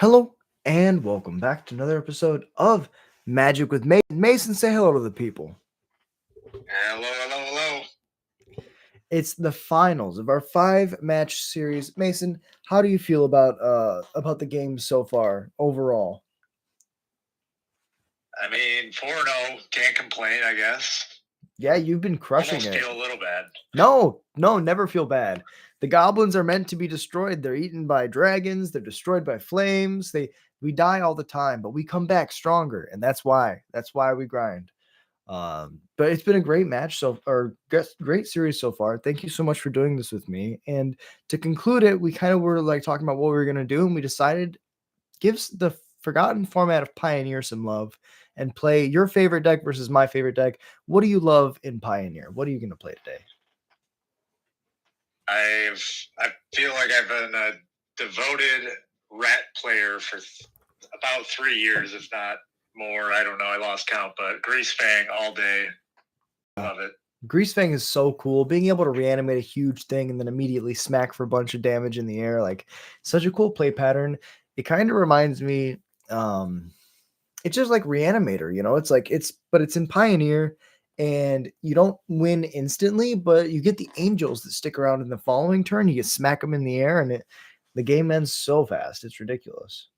Hello and welcome back to another episode of Magic with Mason. Mason, say hello to the people. Hello. It's the finals of our 5-match series. Mason, how do you feel about the game so far overall? I mean, 4-0, can't complain, I guess. Yeah, you've been crushing Almost it. feel a little bad. No, never feel bad. The goblins are meant to be destroyed. They're eaten by dragons. They're destroyed by flames. We die all the time, but we come back stronger, and that's why we grind. But it's been a great match great series so far. Thank you so much for doing this with me. And to conclude it, we kind of were like talking about what we were gonna do, and we decided gives the forgotten format of Pioneer some love and play your favorite deck versus my favorite deck. What do you love in Pioneer? What are you gonna play today? I feel like I've been a devoted rat player for about 3 years, if not more. I don't know. I lost count, but Greasefang all day. Love it. Greasefang is so cool. Being able to reanimate a huge thing and then immediately smack for a bunch of damage in the air, like such a cool play pattern. It kind of reminds me, it's just like Reanimator, you know. But it's in Pioneer, and you don't win instantly, but you get the angels that stick around in the following turn. You can smack them in the air, and the game ends so fast. It's ridiculous.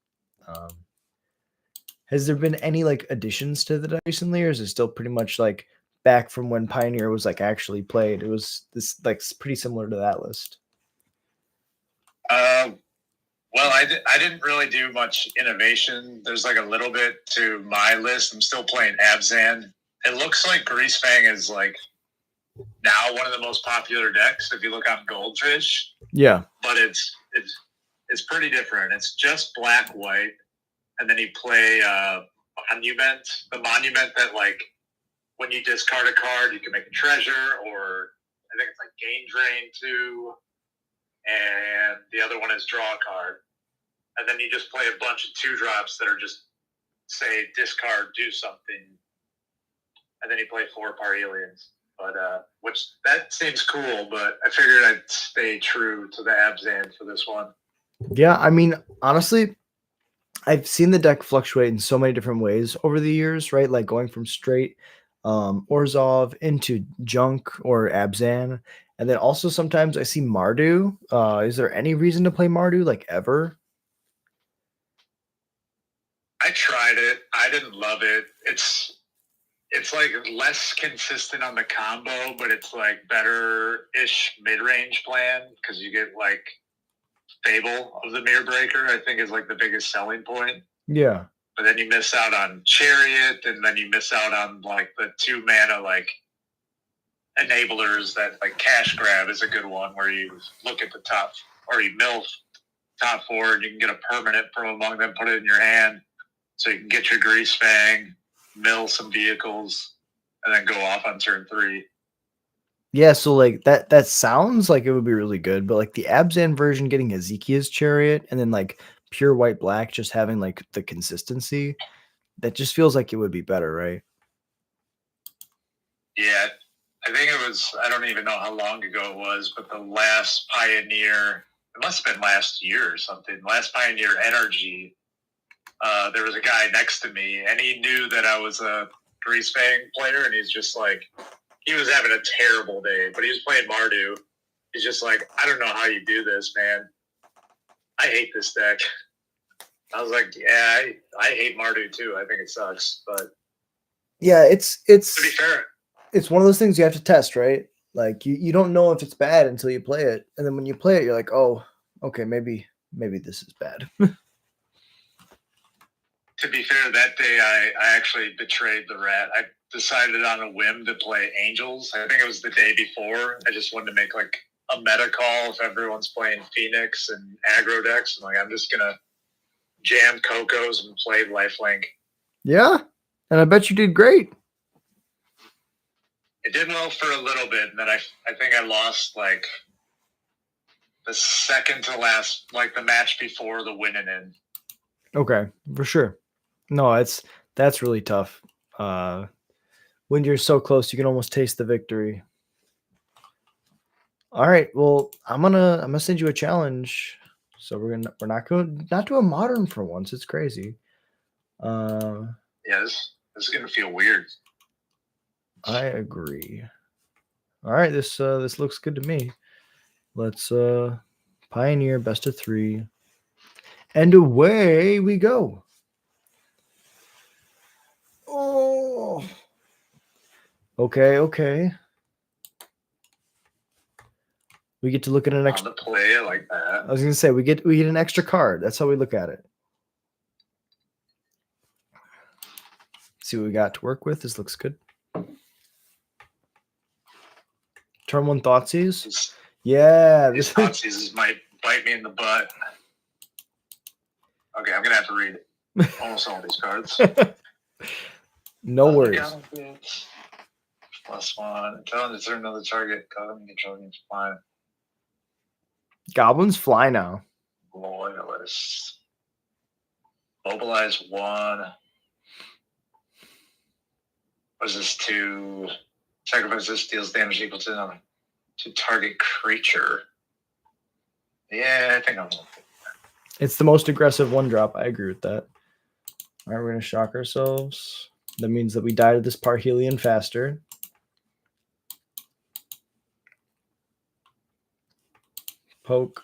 Has there been any like additions to the deck recently, or is it still pretty much like back from when Pioneer was like actually played? It was this like pretty similar to that list. Well, I didn't really do much innovation. There's like a little bit to my list. I'm still playing Abzan. It looks like Greasefang is like now one of the most popular decks if you look on Goldfish. Yeah. But it's pretty different. It's just black, white, and then you play Monument. The Monument that like when you discard a card, you can make a treasure, or I think it's like Gain Drain too. And the other one is draw a card. And then you just play a bunch of 2-drops that are just, say, discard, do something. And then you play 4 Parhelions. But, which, that seems cool, but I figured I'd stay true to the Abzan for this one. Yeah, I mean, honestly, I've seen the deck fluctuate in so many different ways over the years, right? Like going from straight Orzhov into Junk or Abzan. And then also sometimes I see Mardu. Is there any reason to play Mardu, like ever? I tried it. I didn't love it. It's like less consistent on the combo, but it's like better-ish mid-range plan because you get like Fable of the Mirror Breaker, I think is like the biggest selling point. Yeah. But then you miss out on Chariot, and then you miss out on like the 2 mana like enablers that like Cash Grab is a good one where you look at the top or you mill top 4 and you can get a permanent from among them, put it in your hand so you can get your Greasefang, mill some vehicles, and then go off on turn 3. Yeah, so like that sounds like it would be really good, but like the Abzan version getting Ezekiel's Chariot and then like pure white black just having like the consistency, that just feels like it would be better, right? Yeah, I think it was, I don't even know how long ago it was, but the last Pioneer, it must have been last year or something, last Pioneer Energy, there was a guy next to me, and he knew that I was a Greasefang player, and he's just like, he was having a terrible day, but he was playing Mardu. He's just like, I don't know how you do this, man. I hate this deck. I was like, yeah, I hate Mardu too. I think it sucks, but yeah, it's to be fair, it's one of those things you have to test, right? Like you don't know if it's bad until you play it, and then when you play it, you're like, oh, okay, maybe this is bad. to be fair, that day I actually betrayed the rat. I decided on a whim to play Angels. I think it was the day before. I just wanted to make like a meta call if everyone's playing Phoenix and aggro decks. I'm like, I'm just gonna jam Cocos and play Lifelink. Yeah, and I bet you did great. It did well for a little bit, and then I think I lost like the second to last, like the match before the winning in. Okay, for sure. No, that's really tough. When you're so close, you can almost taste the victory. All right, well, I'm gonna send you a challenge. So we're not doing modern for once. It's crazy. Yeah, this is gonna feel weird. I agree. All right, this looks good to me. Let's Pioneer best of 3. And away we go. Oh. Okay. We get to look at an extra On the play, I like that. I was gonna say we get an extra card. That's how we look at it. See what we got to work with. This looks good. Turn 1 Thoughtseize. Yeah, These Thoughtseizes might bite me in the butt. Okay, I'm gonna have to read almost all these cards. No worries. +1. Until to turn another target. Goblin control games fly. Goblins fly now. Loyalist. Mobilize 1. What is this? 2. Sacrifice this, deals damage equal to target creature. Yeah, I think I'm gonna pick that. It's the most aggressive 1-drop. I agree with that. All right, we're gonna shock ourselves. That means that we die to this Parhelion faster. Poke.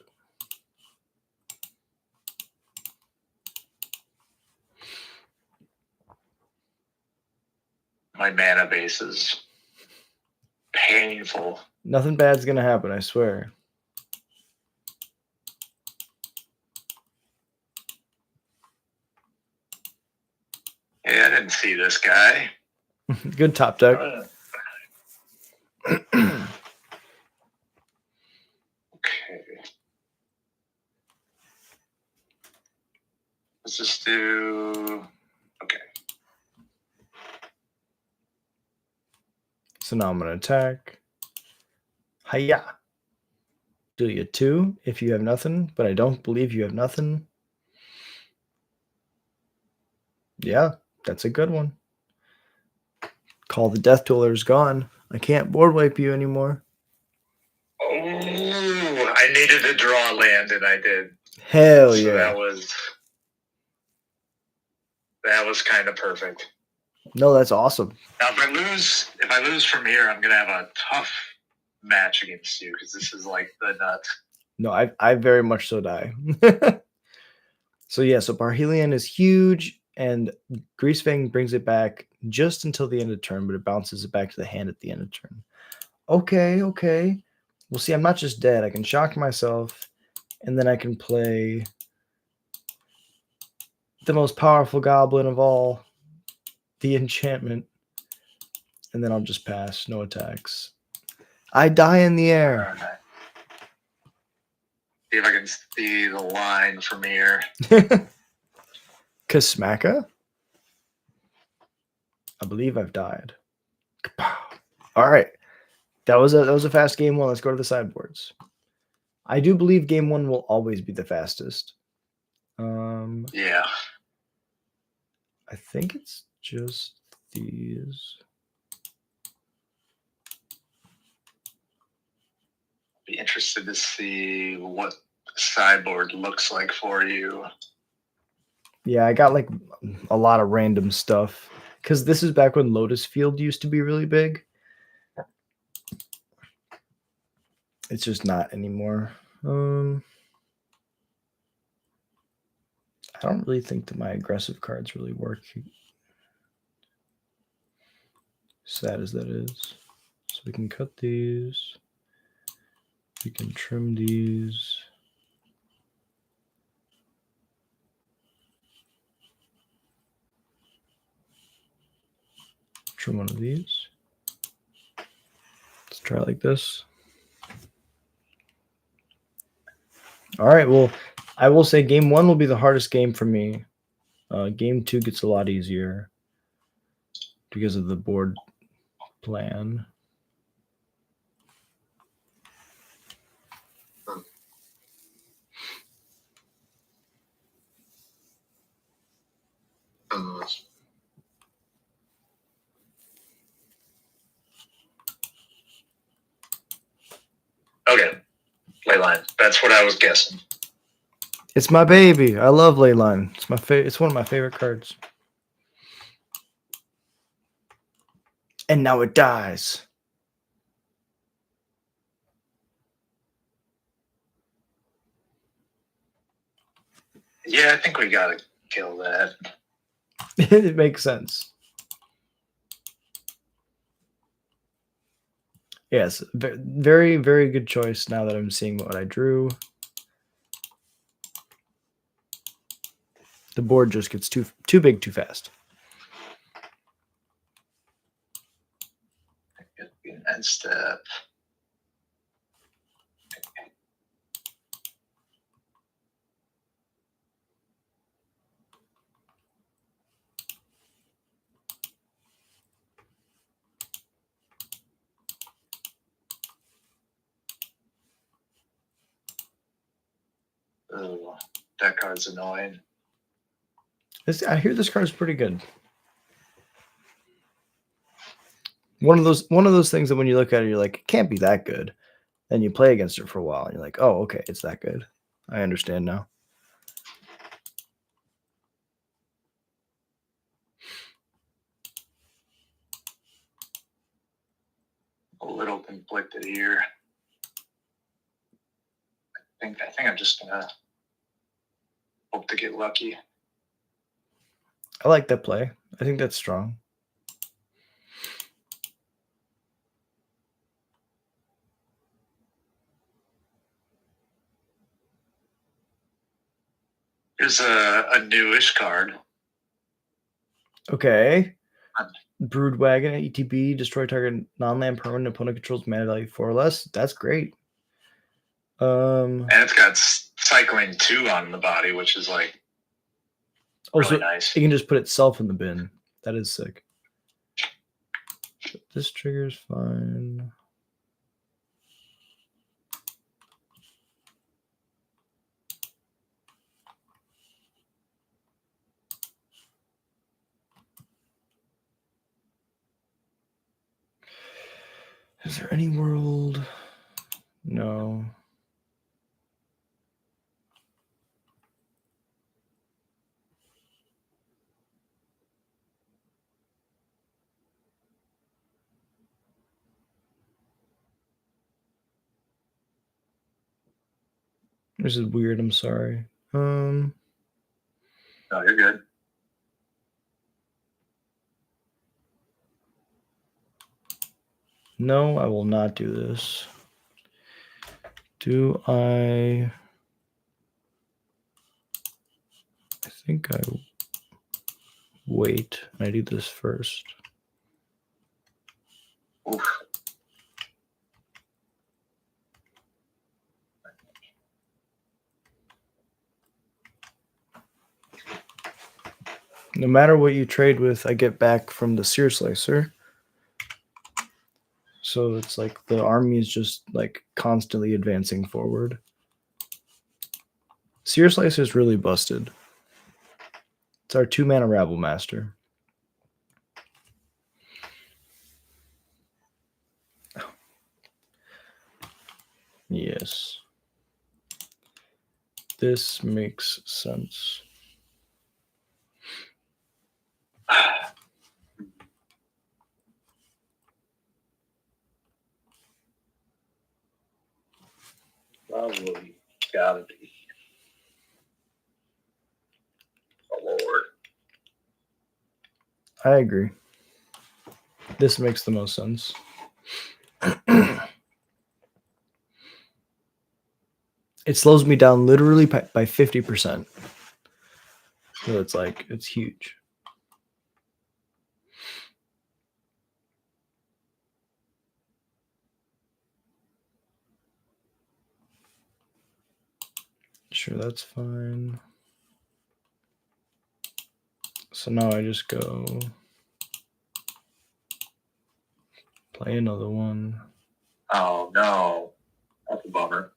My mana base is painful. Nothing bad's gonna happen, I swear. Yeah, I didn't see this guy. Good top deck. Okay. Let's just do. Okay. So now I'm gonna attack. Hiya. Do you 2 if you have nothing, but I don't believe you have nothing. Yeah, that's a good one. Call the Death Dweller's gone. I can't board wipe you anymore. Oh, I needed to draw land, and I did. Hell So yeah. that was kind of perfect. No, that's awesome. Now, if I lose from here, I'm gonna have a tough match against you because this is like the nuts. No, I very much so die. So yeah, so Parhelion is huge, and Greasefang brings it back just until the end of turn, but it bounces it back to the hand at the end of turn. Okay. Well, see, I'm not just dead. I can shock myself, and then I can play the most powerful goblin of all, the enchantment, and then I'll just pass. No attacks. I die in the air. Right. See if I can see the line from here. Kasmaka? I believe I've died. Kapow. All right. That was a fast game 1. Let's go to the sideboards. I do believe game 1 will always be the fastest. Yeah. I think it's just these. Be interested to see what the sideboard looks like for you. Yeah, I got like a lot of random stuff because this is back when Lotus Field used to be really big. It's just not anymore. I don't really think that my aggressive cards really work. Sad as that is. So we can cut these. We can trim these. Trim one of these. Let's try like this. All right, well, I will say game 1 will be the hardest game for me. Game 2 gets a lot easier because of the board plan. Okay. Play line. That's what I was guessing. It's my baby. I love Leyline. It's my It's one of my favorite cards. And now it dies. Yeah, I think we gotta kill that. It makes sense. Yes, very, very good choice now that I'm seeing what I drew. The board just gets too big too fast. End step. Oh, that card's annoying. I hear this card's pretty good. One of those things that when you look at it, you're like, it can't be that good. Then you play against it for a while, and you're like, oh, okay, it's that good. I understand now. A little conflicted here. I think I'm just gonna hope to get lucky. I like that play. I think that's strong. Here's a newish card. Okay. Brood Wagon at ETB, destroy target non-land permanent opponent controls mana value 4 or less. That's great. And it's got cycling 2 on the body, which is like also really nice. It can just put itself in the bin. That is sick. This trigger's fine. Is there any world? No. This is weird. I'm sorry. No, you're good. No, I will not do this. Do I think I wait. I do this first. Oof. No matter what you trade with, I get back from the Sear Slicer. So it's like the army is just like constantly advancing forward. Sear Slicer is really busted. It's our 2-mana Rabble Master. Yes. This makes sense. Probably gotta be. Oh, Lord. I agree. This makes the most sense. It slows me down literally by 50%. So it's like, it's huge. Sure, that's fine. So now I just go play another one. Oh, no. That's a bummer.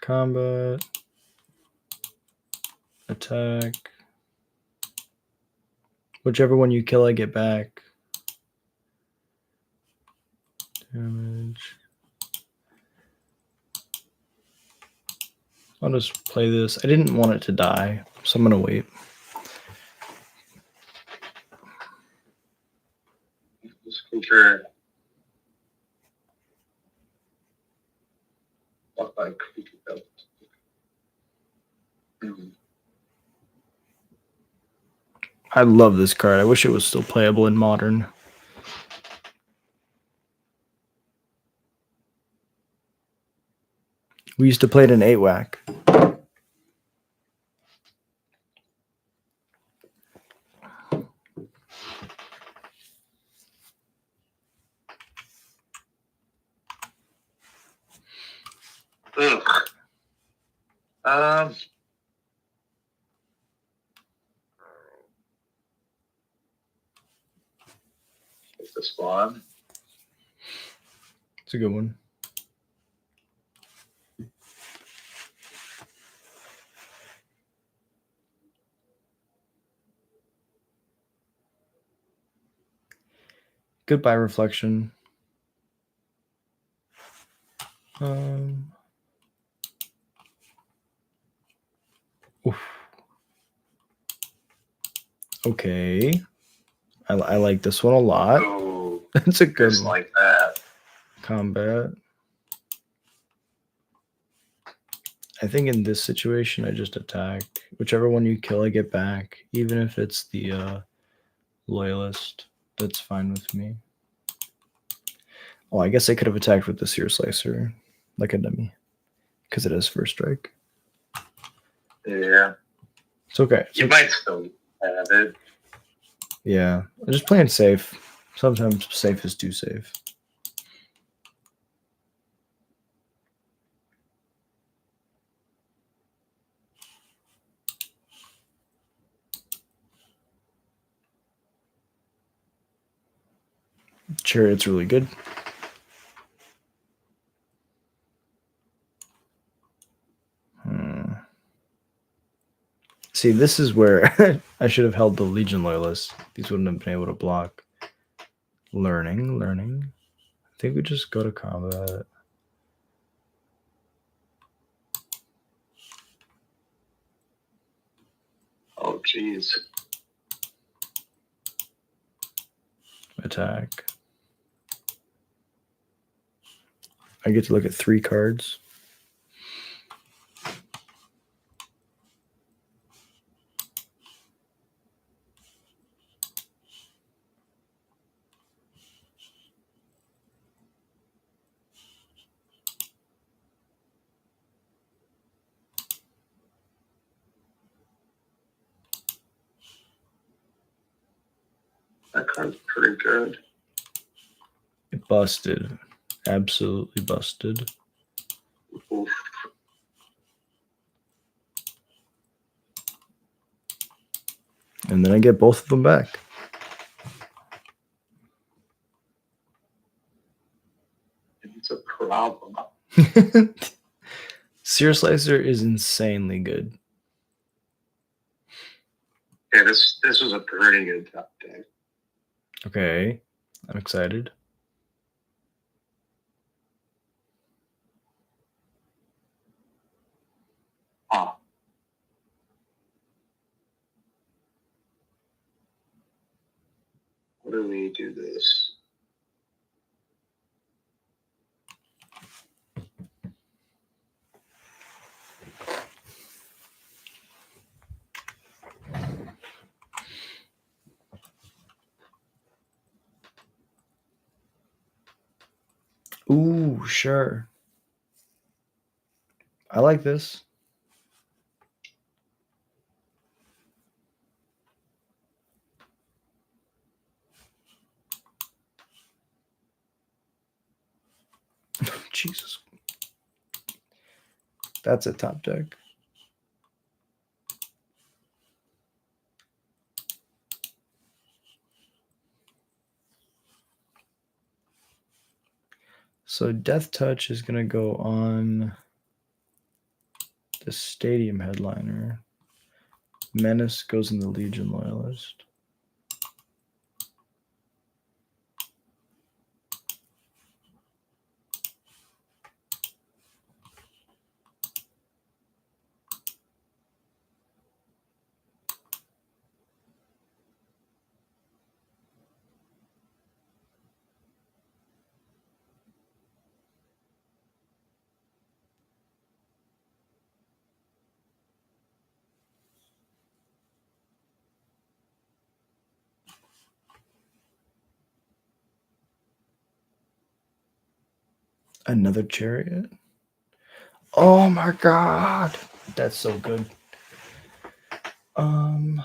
Combat. Attack. Whichever one you kill, I get back. Damage. I'll just play this. I didn't want it to die, so I'm gonna wait. Sure. I love this card. I wish it was still playable in Modern. We used to play it in 8-whack. Ugh. It's a spawn. It's a good one. Goodbye, Reflection. Oof. Okay. I like this one a lot. Oh, It's a good just one. like that. Combat. I think in this situation, I just attack. Whichever one you kill, I get back. Even if it's the loyalist, that's fine with me. Oh, I guess I could have attacked with the Sear Slicer, like a dummy, because it has first strike. Yeah. It's okay. You might still have it. Yeah, I'm just playing safe. Sometimes safe is too safe. Chariot's really good. See, this is where I should have held the Legion Loyalists. These wouldn't have been able to block. Learning. I think we just go to combat. Oh, jeez. Attack. I get to look at 3 cards. That card's pretty good. It busted. Absolutely busted. Oof. And then I get both of them back. It's a problem. Sear Slicer is insanely good. Yeah, this was a pretty good top deck. Okay, I'm excited. Huh. What do we do this? Ooh, sure. I like this. Jesus. That's a top deck. So Death Touch is going to go on the Stadium Headliner. Menace goes in the Legion Loyalist. Another chariot. Oh my god, that's so good. I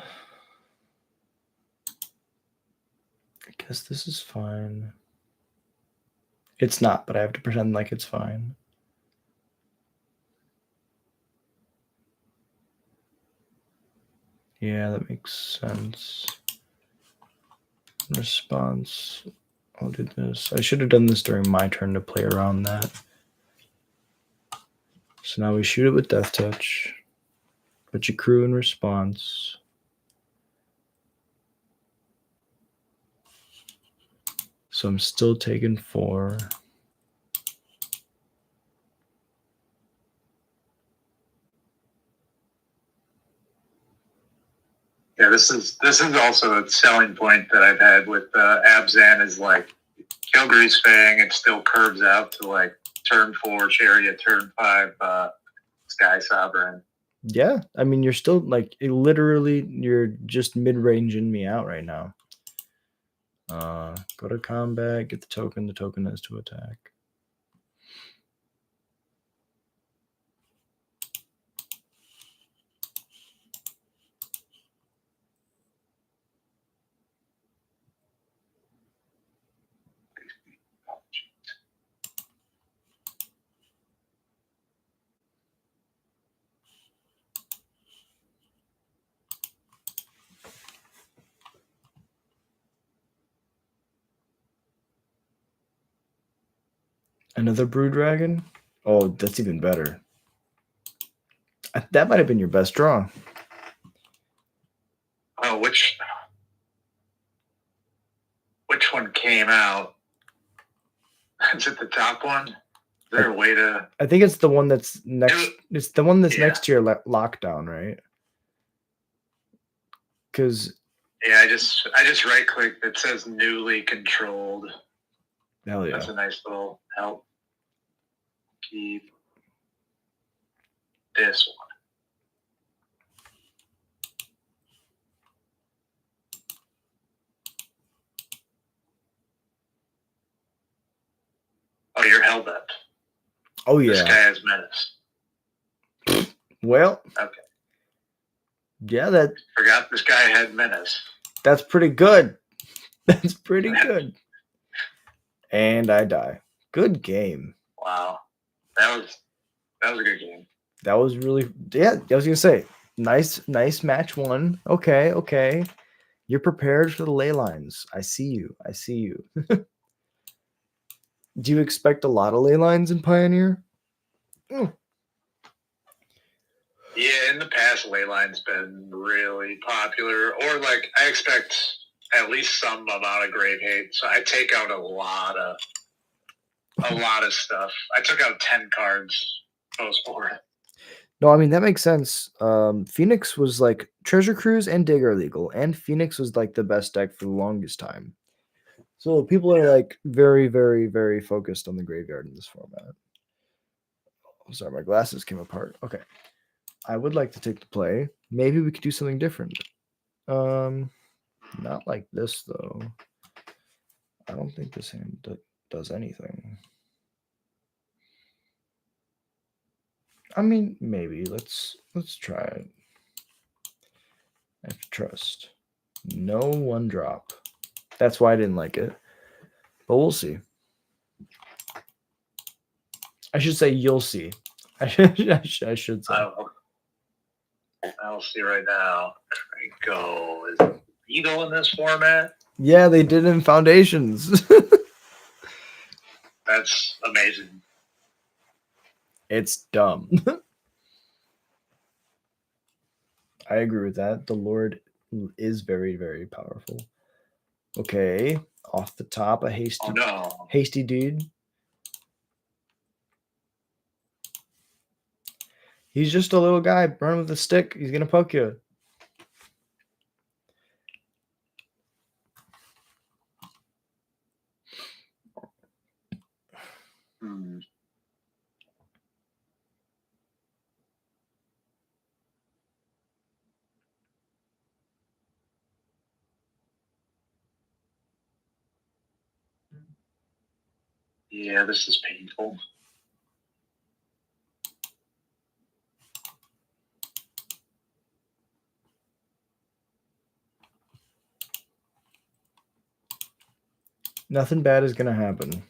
guess this is fine. It's not, but I have to pretend like it's fine. Yeah, that makes sense. Response. I'll do this. I should have done this during my turn to play around that. So now we shoot it with Death Touch. Put your crew in response. So I'm still taking 4. Yeah, this is also a selling point that I've had with Abzan is like kill Greasefang, it still curves out to like turn 4 Chariot, turn 5 Sky Sovereign. Yeah, I mean, you're still like literally, you're just mid-ranging me out right now. Go to combat, get the token. The token is to attack. Another Brood Dragon? Oh, that's even better. That might have been your best draw. Oh, which one came out? Is it the top one? Is there a way to? I think it's the one that's next. It's the one that's Yeah. next to your lockdown, right? Because yeah, I just right click that says newly controlled. hell yeah, That's a nice little help. Keep this one. Oh, you're hell bent. oh yeah. This guy has menace. Well, okay. Yeah, that forgot this guy had menace. That's pretty good. That's pretty good. And I die. Good game. Wow, that was a good game. That was really, yeah. I was gonna say, nice match one. Okay. You're prepared for the ley lines. I see you. Do you expect a lot of ley lines in Pioneer? Yeah, in the past, Leyline's been really popular. Or like, I expect at least some amount of grave hate. So I take out a lot of stuff. I took out 10 cards post-board. No, I mean that makes sense. Phoenix was like Treasure Cruise and Dig are legal, and Phoenix was like the best deck for the longest time. So people are like very, very, very focused on the graveyard in this format. I'm sorry, my glasses came apart. Okay. I would like to take the play. Maybe we could do something different. Not like this though. I don't think this hand does anything. I mean, maybe. Let's try it. I have to trust. No one drop. That's why I didn't like it. But we'll see. I should say you'll see. I should say. I'll see right now. Go. Is it legal in this format? Yeah, they did in Foundations. That's amazing. It's dumb. I agree with that. The Lord is very, very powerful. Okay, off the top, a hasty dude. He's just a little guy. Burn with a stick. He's gonna poke you. Yeah, this is painful. Nothing bad is gonna happen.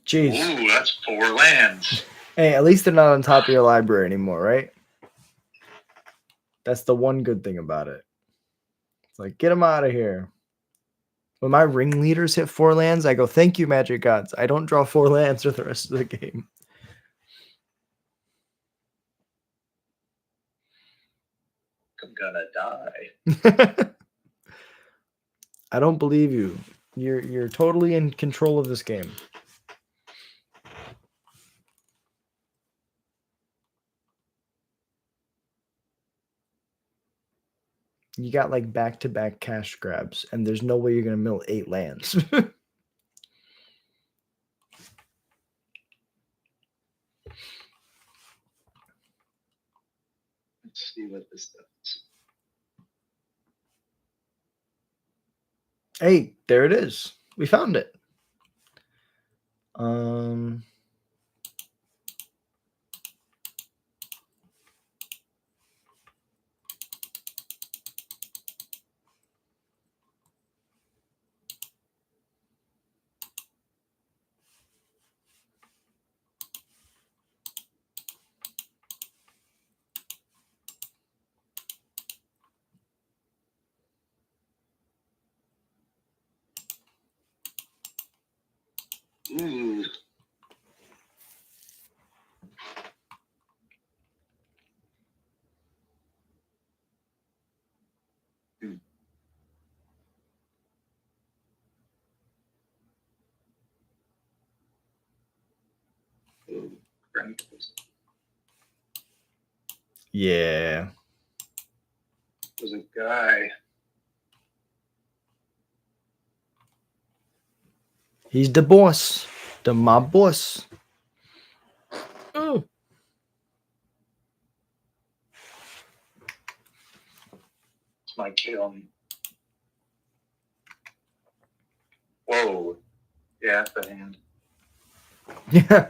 Jeez. Ooh, that's 4 lands. Hey, at least they're not on top of your library anymore, right? That's the one good thing about it. It's like, get them out of here. When my ringleaders hit 4 lands, I go, thank you, Magic Gods. I don't draw 4 lands for the rest of the game. I'm gonna die. I don't believe you. You're totally in control of this game. You got like back-to-back cash grabs, and there's no way you're gonna mill 8 lands. Let's see what this does. Hey, there it is. We found it. Ooh. Ooh. Yeah. There's a guy. He's the boss. The mob boss. Oh. It's my kill. Whoa. Yeah, that's the hand. Yeah.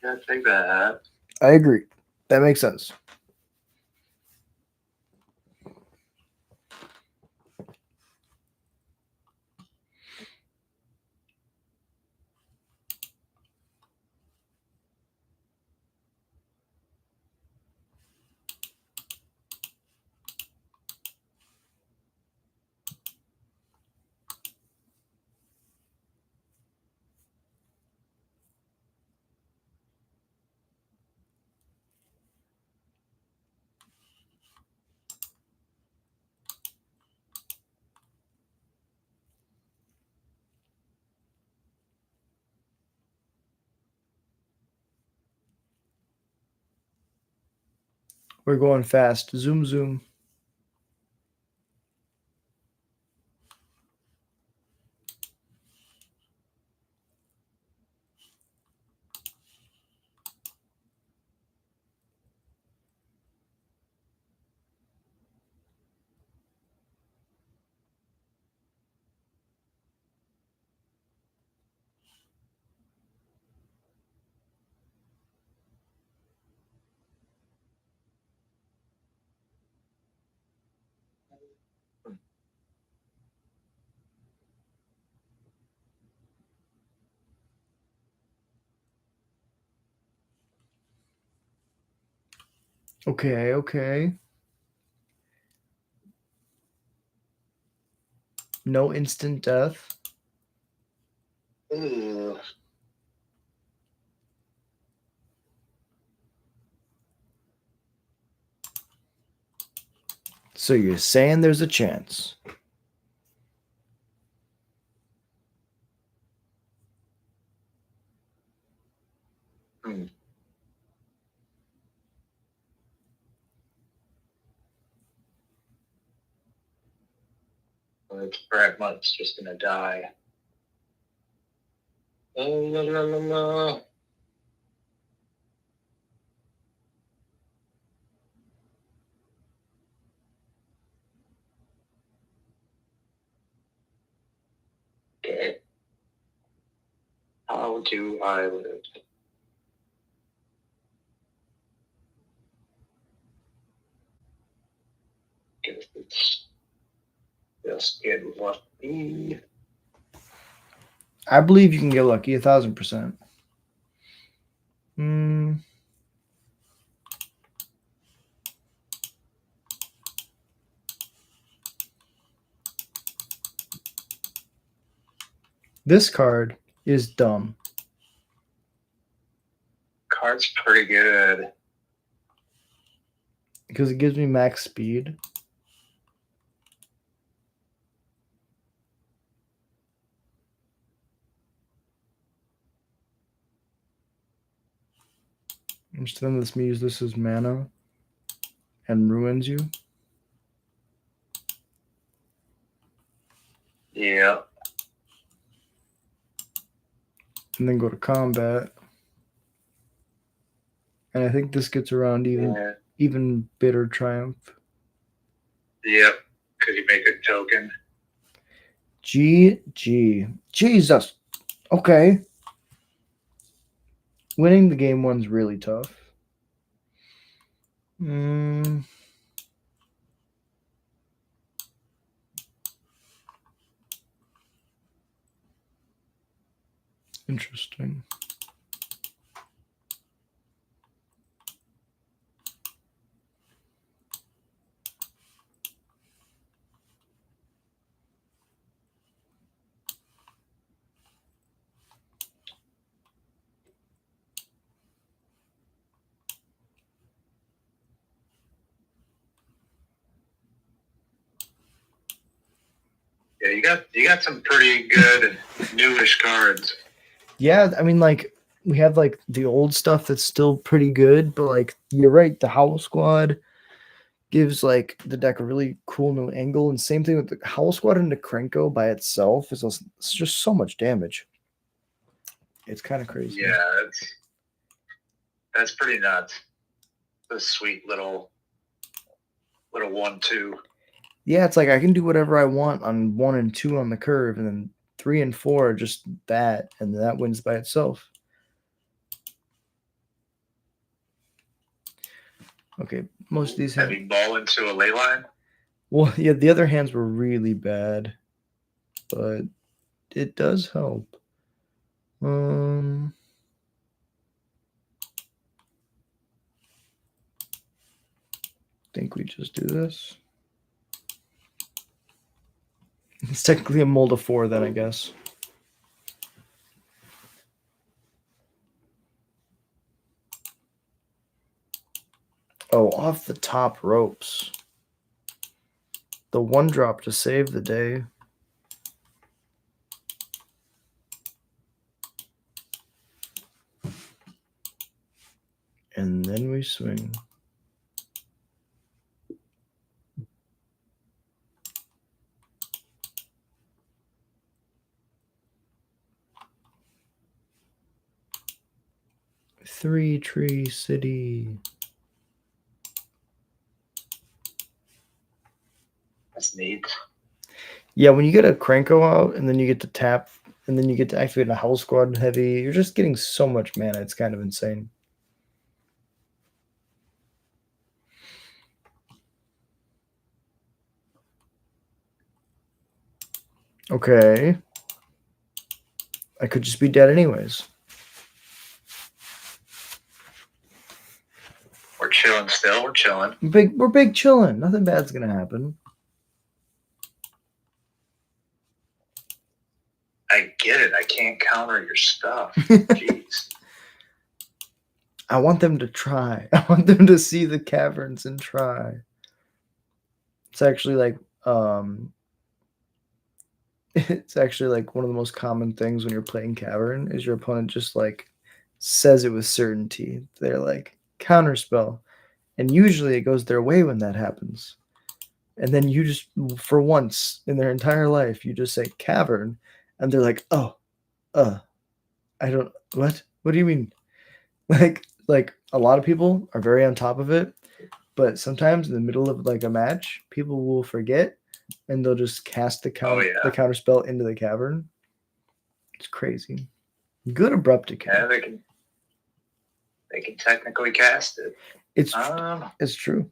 Yeah, take that. I agree. That makes sense. We're going fast. Zoom, zoom. Okay, okay. No instant death. Ooh. So you're saying there's a chance. Hmm. live. Pragma's just gonna die. Oh, la, la, la, la. Okay. How do I live? Guess it's just get lucky. I believe you can get lucky 1,000%. This card is dumb. Card's pretty good. Because it gives me max speed. Instead of this, me use this as mana and ruins you. Yeah. And then go to combat. And I think this gets around even Bitter Triumph. Yep. Could you make a token? GG. Jesus. Okay. Winning the game one's really tough. Interesting. Yeah, you got some pretty good newish cards. Yeah, I mean, like, we have, like, the old stuff that's still pretty good, but, like, you're right, the Howl Squad gives, like, the deck a really cool new angle, and same thing with the Howl Squad and the Krenko by itself is it's just so much damage. It's kind of crazy. Yeah, that's pretty nuts. The sweet little 1/2. Yeah, it's like I can do whatever I want on 1 and 2 on the curve, and then 3 and 4 are just that, and that wins by itself. Okay, most of these have Heavy ball into a ley line. Well, yeah, the other hands were really bad, but it does help. I think we just do this. It's technically a mold of 4 then, I guess. Oh, off the top ropes. The 1-drop to save the day. And then we swing. Three Tree City. That's neat. Yeah, when you get a Krenko out and then you get to tap and then you get to activate a Howl Squad heavy, you're just getting so much mana. It's kind of insane. Okay. I could just be dead anyways. We're chilling still. We're chilling. We're big chilling. Nothing bad's gonna happen. I get it. I can't counter your stuff. Jeez. I want them to try. I want them to see the caverns and try. It's actually like it's actually like one of the most common things when you're playing Cavern is your opponent just like says it with certainty. They're like counterspell. And usually it goes their way when that happens. And then you just, for once in their entire life, you just say cavern, and they're like, oh, I don't, what? What do you mean? Like a lot of people are very on top of it, but sometimes in the middle of like a match, people will forget, and they'll just cast the counter spell into the cavern. It's crazy. Good abrupt Yeah, they can technically cast it. It's true.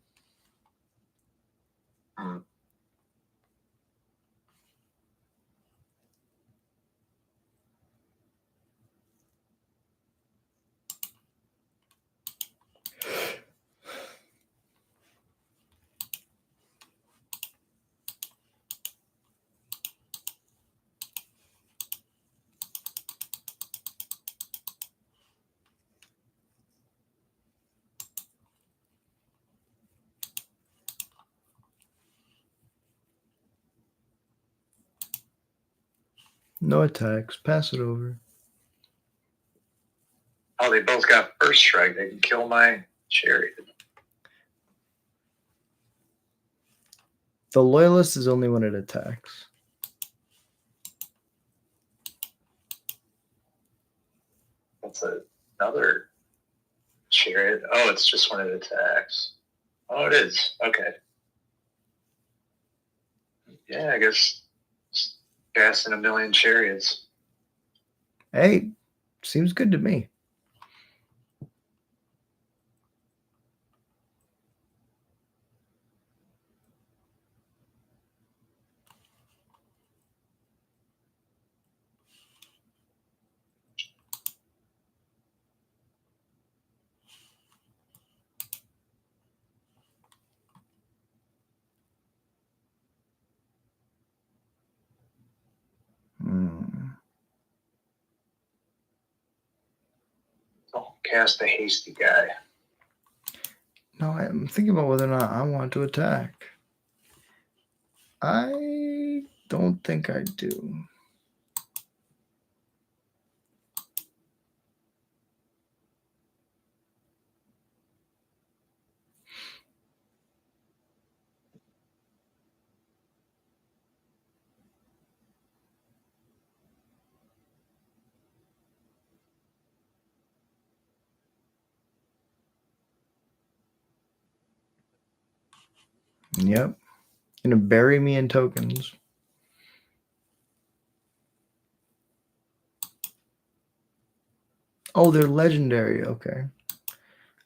No attacks. Pass it over. Oh, they both got first strike. They can kill my chariot. The loyalist is only when it attacks. That's another chariot. Oh, it's just when it attacks. Oh, it is. Okay. Yeah, I guess casting 1,000,000 chariots. Hey, seems good to me. Don't cast a hasty guy. No, I'm thinking about whether or not I want to attack. I don't think I do. Yep. Gonna bury me in tokens. Oh, they're legendary. Okay.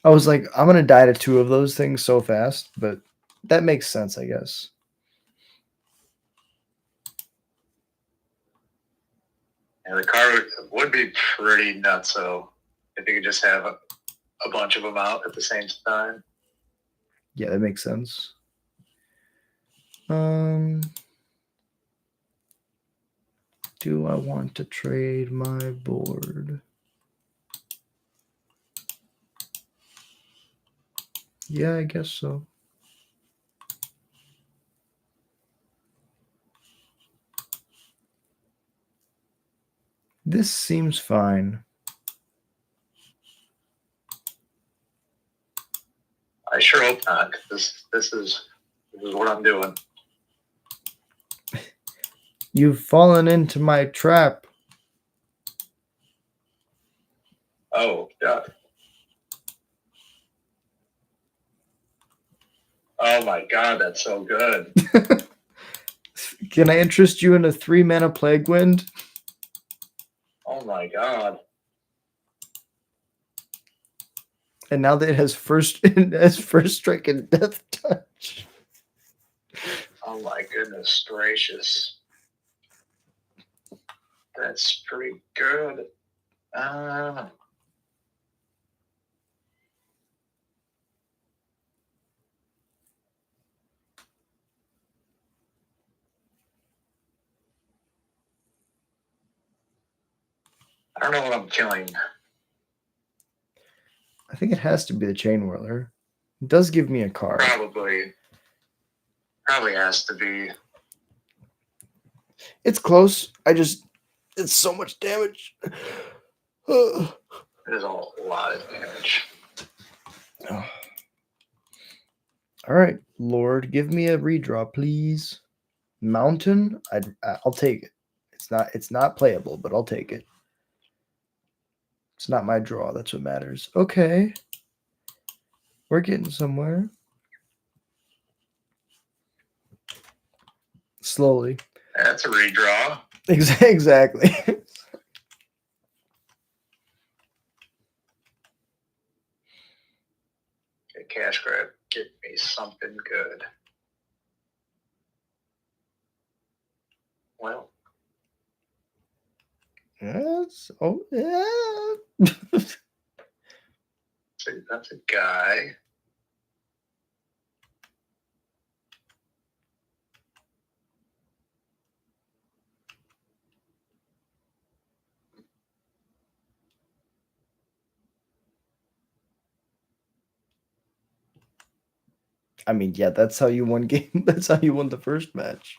I was like, I'm gonna die to 2 of those things so fast, but that makes sense, I guess. And the card would be pretty nutso if you could just have a bunch of them out at the same time. Yeah, that makes sense. Do I want to trade my board? Yeah, I guess so. This seems fine. I sure hope not. This is what I'm doing. You've fallen into my trap. Oh, God. Oh, my God. That's so good. Can I interest you in a 3-mana Plague Wind? Oh, my God. And now that it has first strike and death touch. Oh, my goodness gracious. That's pretty good. I don't know what I'm killing. I think it has to be the Chain Whirler. It does give me a card. Probably has to be. It's close. It's so much damage. It is a lot of damage. All right, Lord, give me a redraw, please. Mountain, I'll take it. It's not playable, but I'll take it. It's not my draw. That's what matters. Okay, we're getting somewhere. Slowly. That's a redraw. Exactly. Okay, cash grab. Give me something good. Well. Yes. Oh yeah. That's a guy. I mean, yeah, that's how you won game. That's how you won the first match.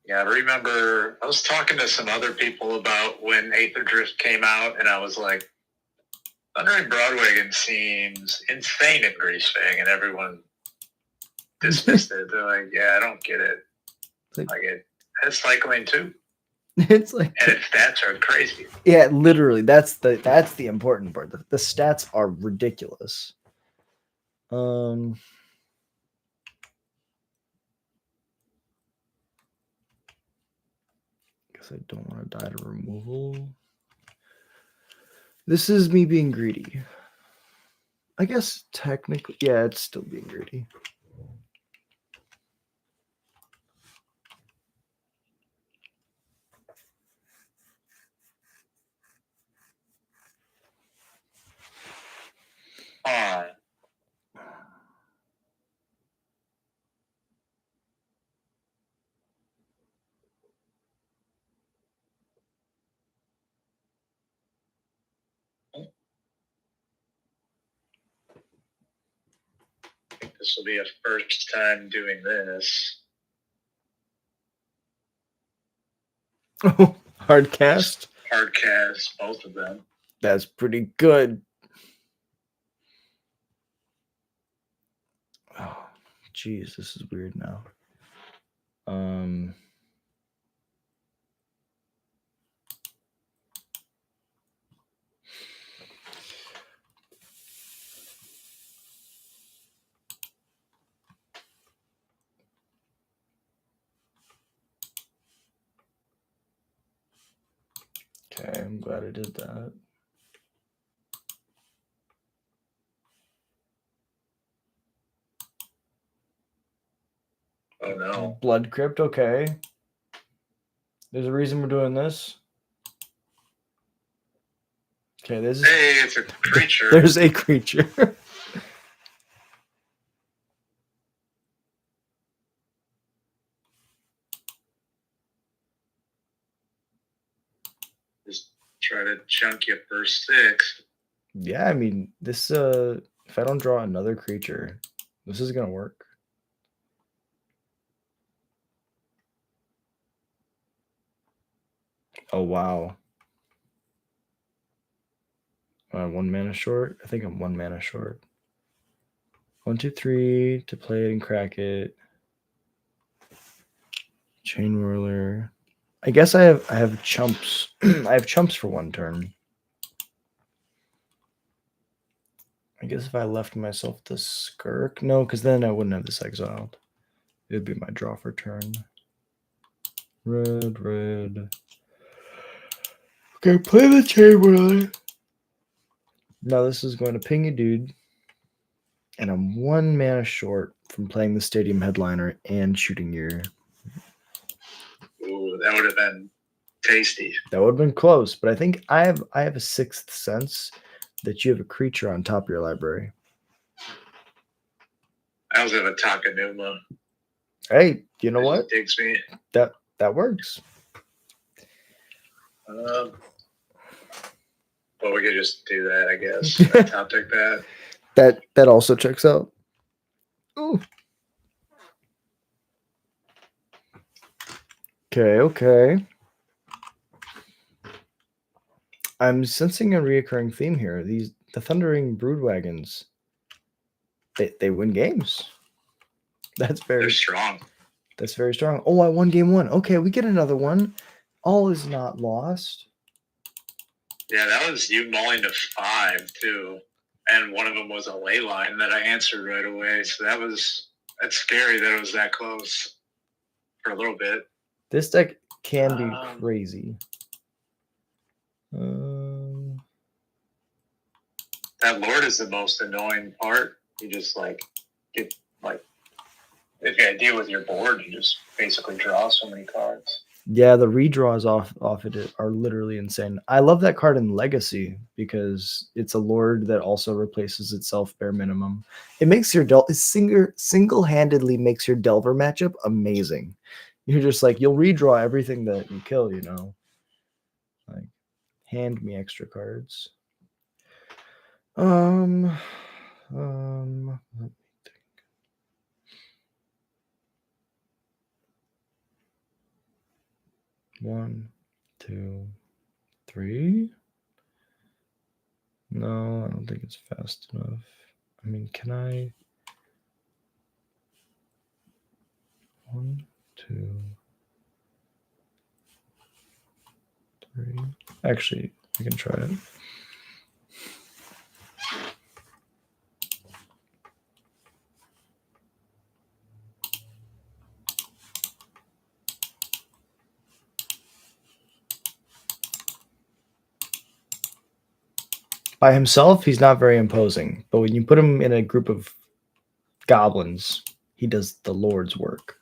Yeah, I remember I was talking to some other people about when Aether Drift came out, and I was like, Thundering Broadwagon seems insane in Greasefang, and everyone dismissed it. They're like, yeah, I don't get it. Like it's cycling too. It's like, and its stats are crazy. Yeah, literally. That's the important part. The stats are ridiculous. Guess I don't want to die to removal. This is me being greedy. I guess technically, yeah, it's still being greedy. I think this will be a first time doing this. Oh, hard cast? Hard cast, both of them. That's pretty good. Oh, geez, this is weird now. Okay, I'm glad I did that. Oh no. Blood Crypt, okay. There's a reason we're doing this. Okay, this is... Hey, it's a creature. There's a creature. Just try to chunk you for 6. Yeah, I mean, this, if I don't draw another creature, this is gonna work. Oh, wow. Am I 1 mana short? I think I'm 1 mana short. 1, 2, 3 to play it and crack it. Chain Whirler. I guess I have chumps. I have chumps for 1 turn. I guess if I left myself the Skirk, no, because then I wouldn't have this exiled. It would be my draw for turn. Red, red. Okay, play the Chain Whirler. Now this is going to ping a dude. And I'm 1 mana short from playing the Stadium Headliner and shooting your... Ooh, that would have been tasty. That would have been close, but I think I have a 6th sense that you have a creature on top of your library. I also have a Takanuma. Hey, you know what? Digs me. That works. Well, we could just do that, I guess. Top deck that. That also checks out. Ooh. Okay. I'm sensing a reoccurring theme here. The Thundering Broodwagons. They win games. They're strong. That's very strong. Oh, I won game 1. Okay, we get another one. All is not lost. Yeah, that was you mulling to 5 too, and one of them was a ley line that I answered right away. So that's scary that it was that close for a little bit. This deck can be crazy. That Lord is the most annoying part. You just get if you deal with your board, you just basically draw so many cards. Yeah, the redraws off it are literally insane. I love that card in Legacy because it's a Lord that also replaces itself bare minimum. It makes your single-handedly makes your Delver matchup amazing. You're just like, you'll redraw everything that you kill, you know. Like, hand me extra cards. Let me think. 1, 2, 3. No, I don't think it's fast enough. I mean, can I? 1, 2, 3. Actually, I can try it. By himself, he's not very imposing, but when you put him in a group of goblins, he does the Lord's work.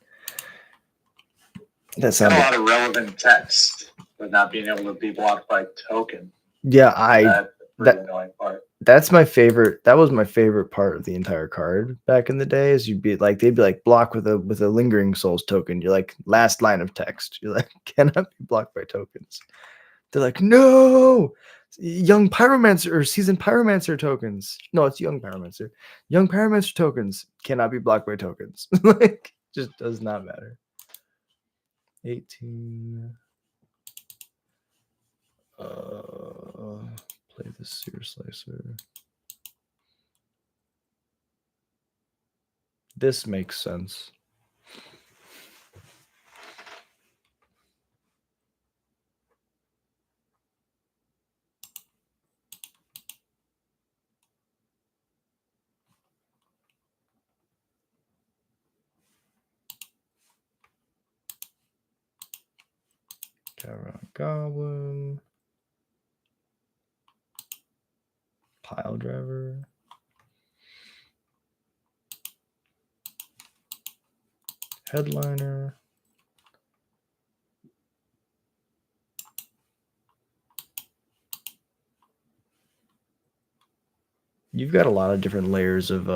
That sounds a lot of relevant text, but not being able to be blocked by token. Yeah, that's the annoying part. That's my favorite. That was my favorite part of the entire card back in the day. Is they'd be like block with a lingering souls token. You're like last line of text. You're like cannot be blocked by tokens. They're like no, young pyromancer or seasoned pyromancer tokens. No, it's young pyromancer. Young pyromancer tokens cannot be blocked by tokens. Like just does not matter. 18. Play the Seer Slicer. This makes sense. Goblin. PILEDRIVER. Headliner. You've got a lot of different layers of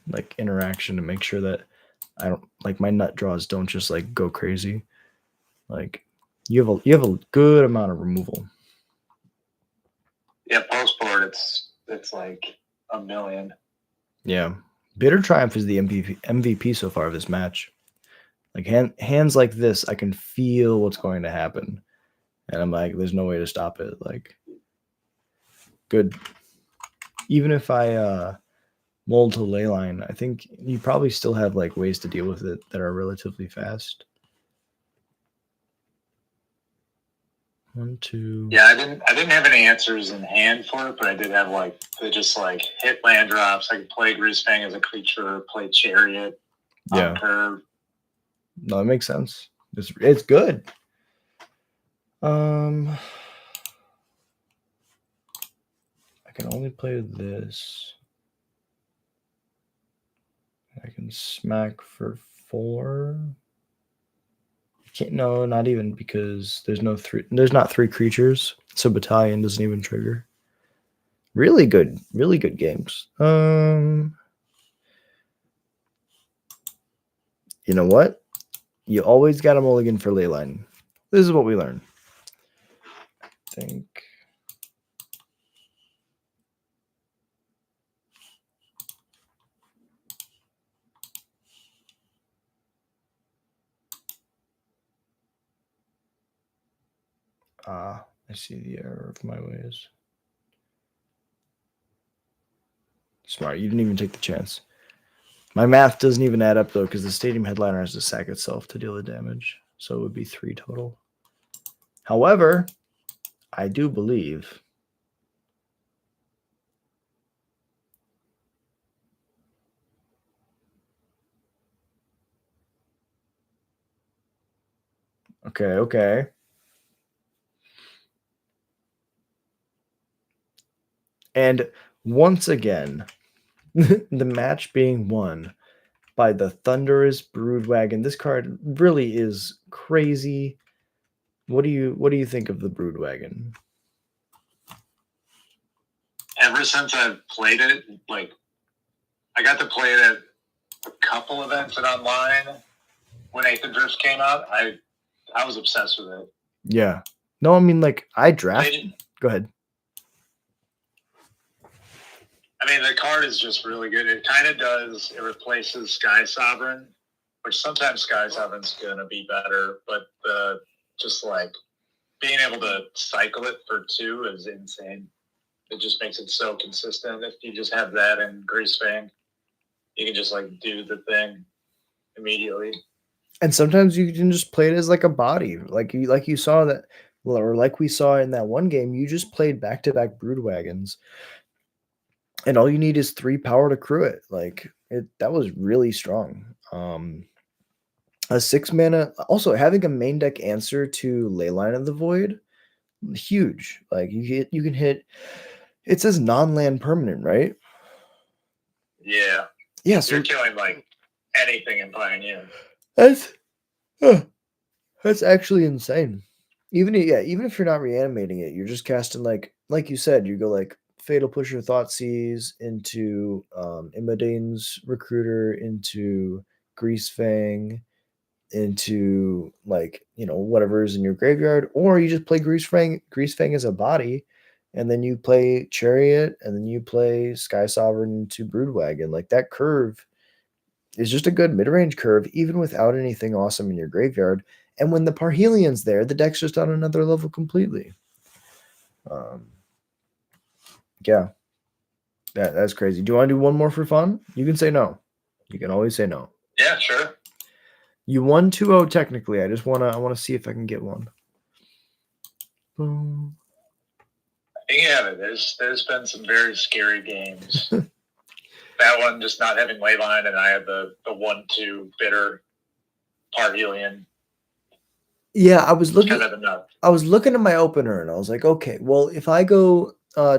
like interaction to make sure that I don't like my nut draws don't just like go crazy. Like you have a good amount of removal. Yeah, post board it's like a million. Yeah. Bitter Triumph is the MVP so far of this match. Like hands like this, I can feel what's going to happen. And I'm like, there's no way to stop it. Like good. Even if I mold to leyline, I think you probably still have like ways to deal with it that are relatively fast. 1, 2. Yeah, I didn't have any answers in hand for it, but I did have just hit land drops. I could play Greasefang as a creature, play Chariot on curve. No, it makes sense. It's good. I can only play this. I can smack for 4. Can't, no, not even because there's not 3 creatures, so Battalion doesn't even trigger. Really good games. You know what? You always got a mulligan for leyline. This is what we learn. I think. I see the error of my ways. Smart. You didn't even take the chance. My math doesn't even add up, though, because the stadium headliner has to sack itself to deal the damage. So it would be 3 total. However, I do believe... Okay. And once again, the match being won by the Thunderous Broodwagon. This card really is crazy. What do you think of the Broodwagon? Ever since I've played it, like I got to play it at a couple events and online when Nathan Drifts came out. I was obsessed with it. Yeah. No, I mean, like, I drafted. Go ahead. I mean, the card is just really good. It kind of does. It replaces Sky Sovereign, which sometimes Sky Sovereign's going to be better, but just like being able to cycle it for 2 is insane. It just makes it so consistent. If you just have that in Greasefang, you can just like do the thing immediately. And sometimes you can just play it as like a body, like you saw that, or like we saw in that one game. You just played back-to-back Broodwagons, and all you need is 3 power to crew it. Like that was really strong. A 6 mana, also having a main deck answer to Leyline of the Void, huge. Like you can hit. It says non-land permanent, right? Yeah. Yeah. So you're killing like anything in Pioneer. That's actually insane. Even if you're not reanimating it, you're just casting like you said, you go like Fatal Pusher, Thoughtseize into Imadane's Recruiter, into Greasefang, into like, whatever's in your graveyard, or you just play Greasefang as a body, and then you play Chariot, and then you play Sky Sovereign into Broodwagon. Like that curve is just a good mid-range curve, even without anything awesome in your graveyard. And when the Parhelion's there, the deck's just on another level completely. Yeah. That's crazy. Do you want to do one more for fun? You can say no. You can always say no. Yeah, sure. You won 2-0 technically. I want to see if I can get one. Boom. Yeah, there's been some very scary games. That one just not having Leyline, and I had the 1/2 bitter Parhelion. Yeah, I was looking. Kind of enough. I was looking at my opener, and I was like, okay, well, if I go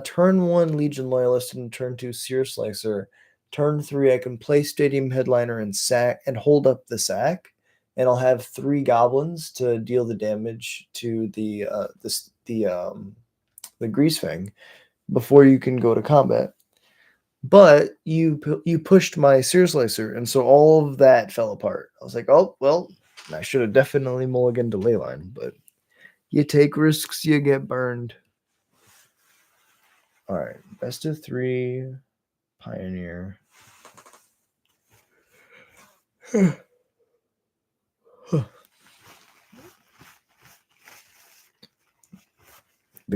turn 1 Legion Loyalist and turn 2 Seer Slicer, turn 3 I can play Stadium Headliner and sack and hold up the sack, and I'll have 3 Goblins to deal the damage to the Greasefang before you can go to combat. But you pushed my Seer Slicer, and so all of that fell apart. I was like, oh well, I should have definitely mulliganed to Leyline, but you take risks, you get burned. All right, best of 3, Pioneer. The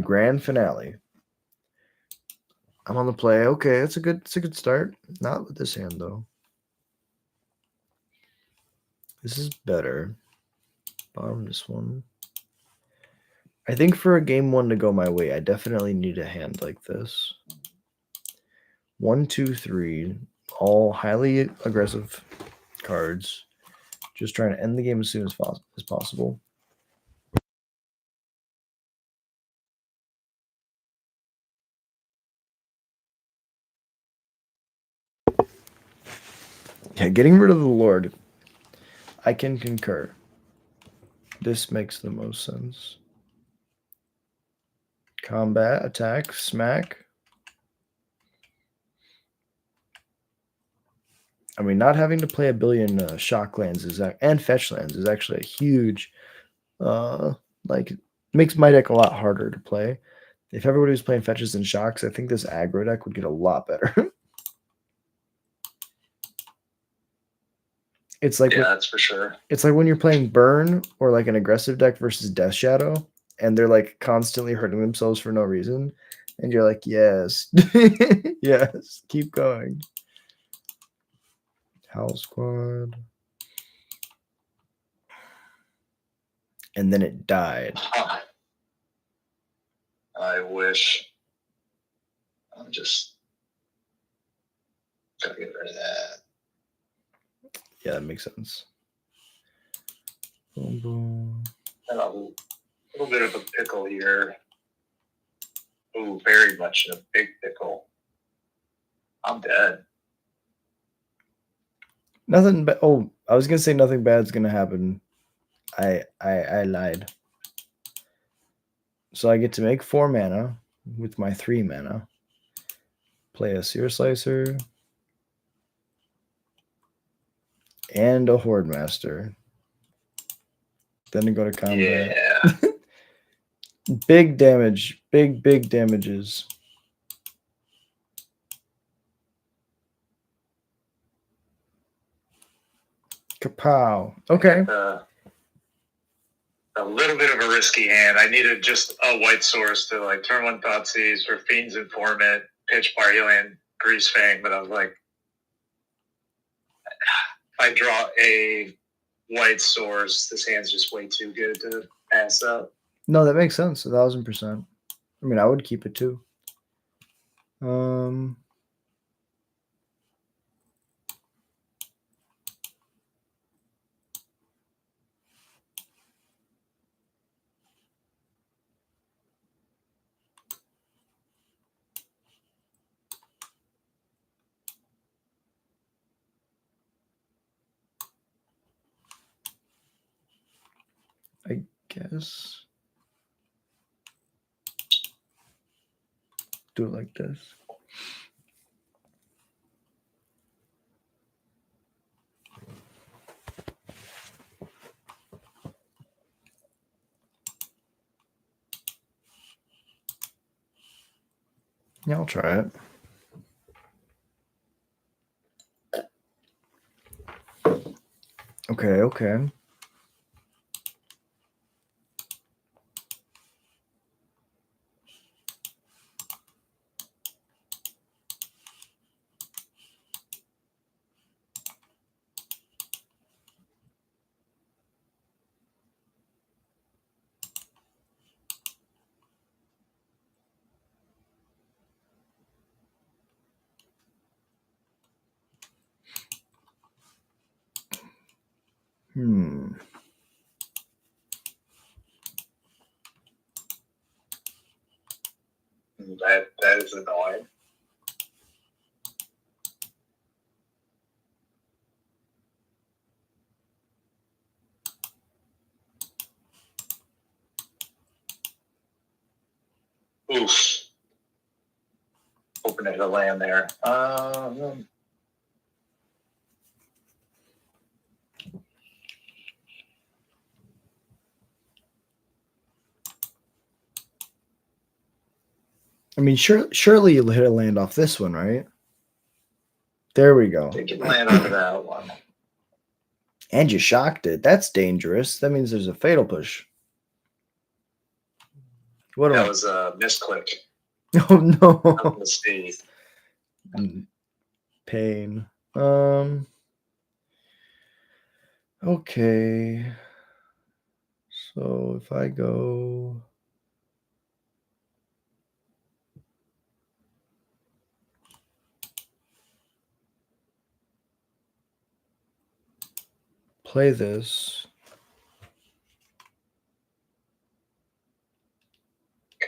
grand finale. I'm on the play. Okay, it's a good start. Not with this hand though. This is better. Bottom this one. I think for a game 1 to go my way, I definitely need a hand like this. 1, 2, 3, all highly aggressive cards. Just trying to end the game as soon as possible. Yeah, getting rid of the Lord, I can concur. This makes the most sense. Combat, attack, smack. I mean, not having to play a billion shock lands and fetch lands is actually a huge, makes my deck a lot harder to play. If everybody was playing fetches and shocks, I think this aggro deck would get a lot better. It's like that's for sure. It's like when you're playing Burn or like an aggressive deck versus Death Shadow. and they're like constantly hurting themselves for no reason, and you're like, yes, yes, keep going. Howl Squad. And then it died. I wish. I'm just gotta get rid of that. Yeah, that makes sense. Boom, boom. And a little bit of a pickle here. Ooh, very much a big pickle. I'm dead. Nothing but I was gonna say nothing bad's gonna happen. I lied. So I get to make 4 mana with my 3 mana. Play a Seer Slicer and a Horde Master. Then I go to combat. Yeah. Big damage. Big damages. Kapow. Okay. A little bit of a risky hand. I needed just a white source to like turn 1 Thoughtseize for Fiend's Informant, pitch PARHELION, Greasefang, but I was like, if I draw a white source, this hand's just way too good to pass up. No, that makes sense. 1000%. I mean, I would keep it too. I guess. Do it like this. Yeah, I'll try it. Okay. That is annoying. Oof. Hoping to hit a land there. I mean, surely you'll hit a land off this one, right? There we go. They can land onto that one. And you shocked it. That's dangerous. That means there's a fatal push. What That was a misclick. Oh no. I'm gonna see. Pain. Okay. So if I go play this.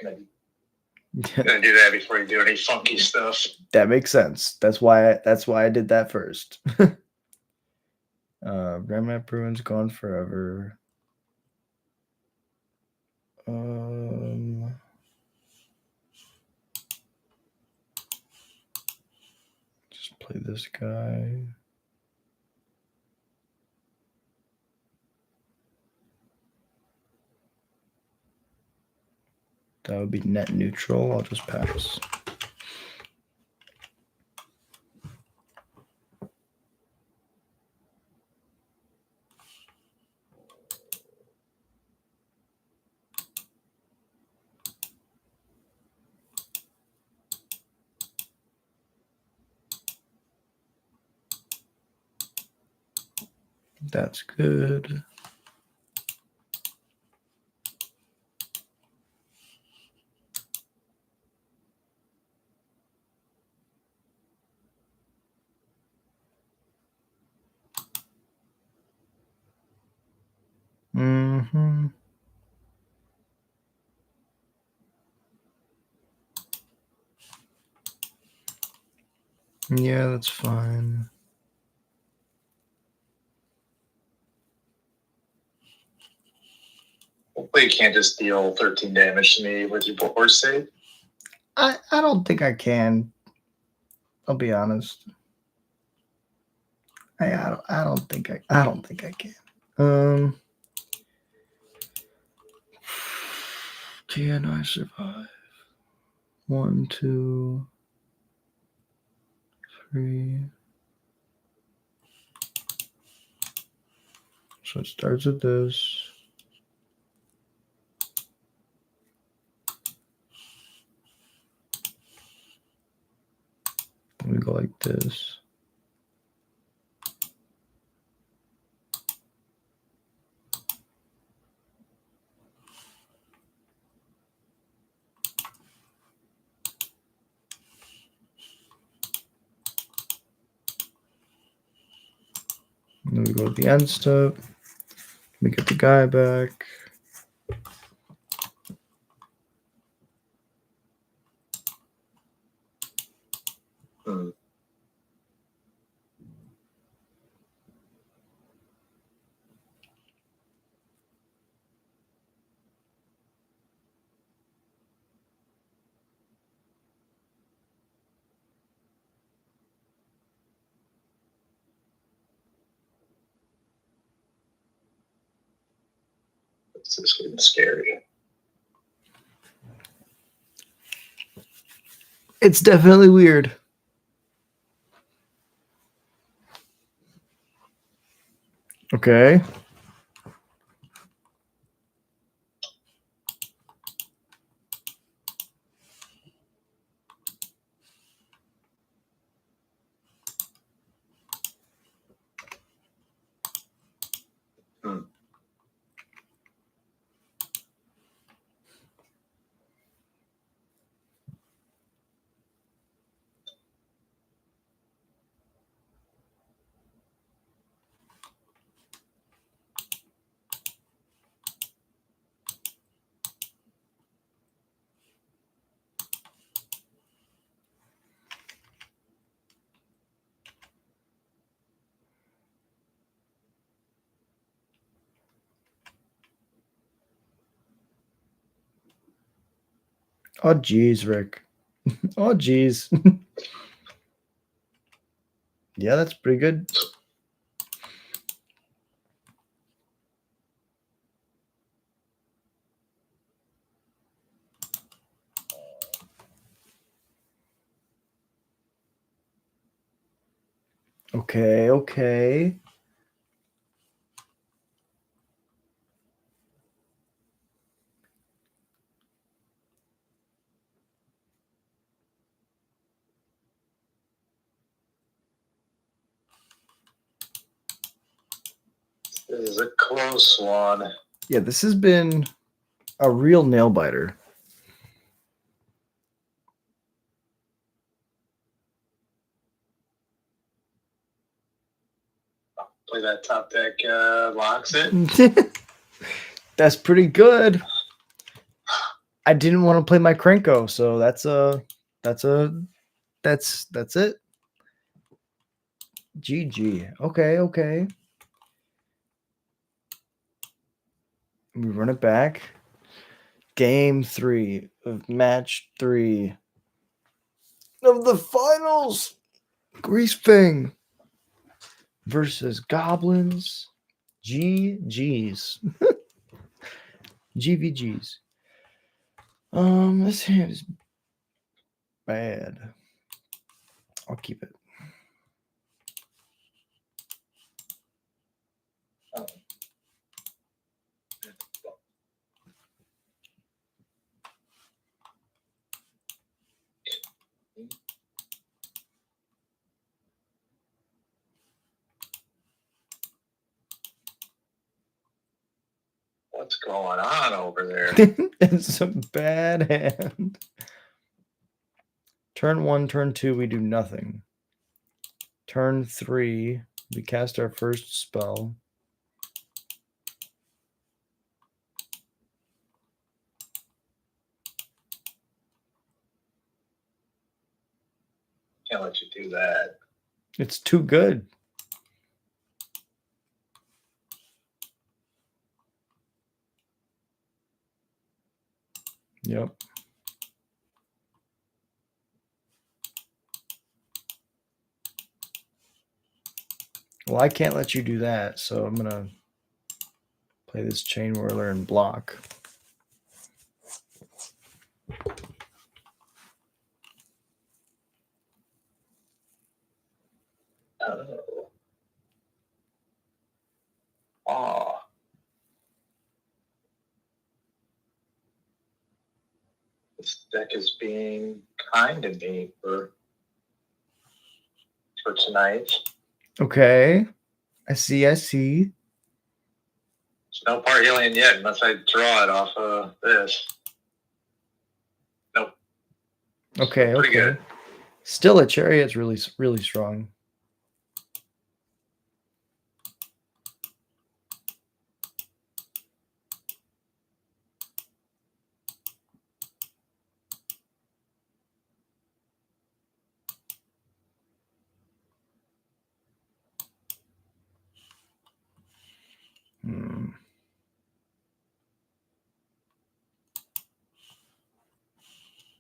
Gonna do that before you do any funky stuff. That makes sense. That's why I did that first. Grandmap Ruin's gone forever. Just play this guy. That would be net neutral. I'll just pass. That's good. Mm-hmm. Yeah, that's fine. Hopefully you can't just deal 13 damage to me with your board save. I don't think I can. I'll be honest. I don't think I can. Can I survive? 1, 2, 3. So it starts with this. Then we go like this. And then we go to the end step. We get the guy back. This is getting scary. It's definitely weird. Okay. Oh, geez, Rick. Oh, geez. Yeah, that's pretty good. Okay, okay. This is a close one. Yeah, this has been a real nail biter. Play that top deck locks it. That's pretty good. I didn't want to play my Krenko, so that's it. GG. Okay, okay. We run it back. Game 3 of match 3 of the finals. Greasefang versus Goblins. GG's. GVG's. This hand is bad. I'll keep it. What's going on over there? It's a bad hand. Turn 1, turn 2, we do nothing. Turn 3, we cast our first spell. Can't let you do that. It's too good. Yep. Well, I can't let you do that, so I'm going to play this Chain Whirler and block. Oh. Oh. This deck is being kind to me for tonight. Okay. I see. There's no Parhelion yet unless I draw it off of this. Nope. Okay, Pretty good. Still, a Chariot's really, really strong.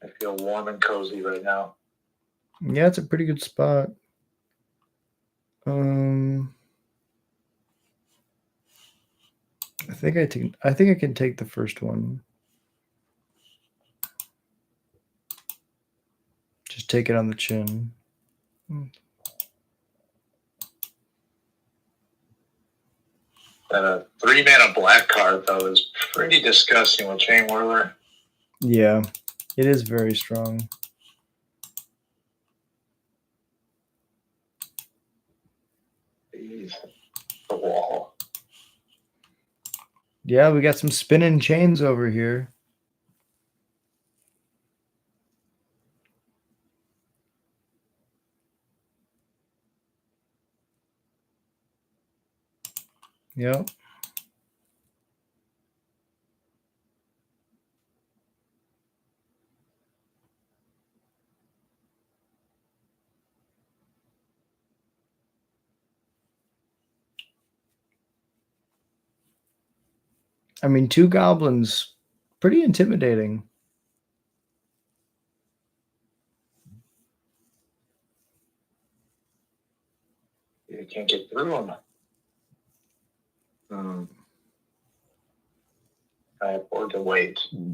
I feel warm and cozy right now. Yeah, it's a pretty good spot. I think I can take the first one. Just take it on the chin. That 3-mana black card though is pretty disgusting with Chain Whirler. Yeah, it is very strong. Jeez. The wall. Yeah, we got some spinning chains over here. Yep. I mean, 2 goblins, pretty intimidating. You can't get through them. I afford to wait. Yeah.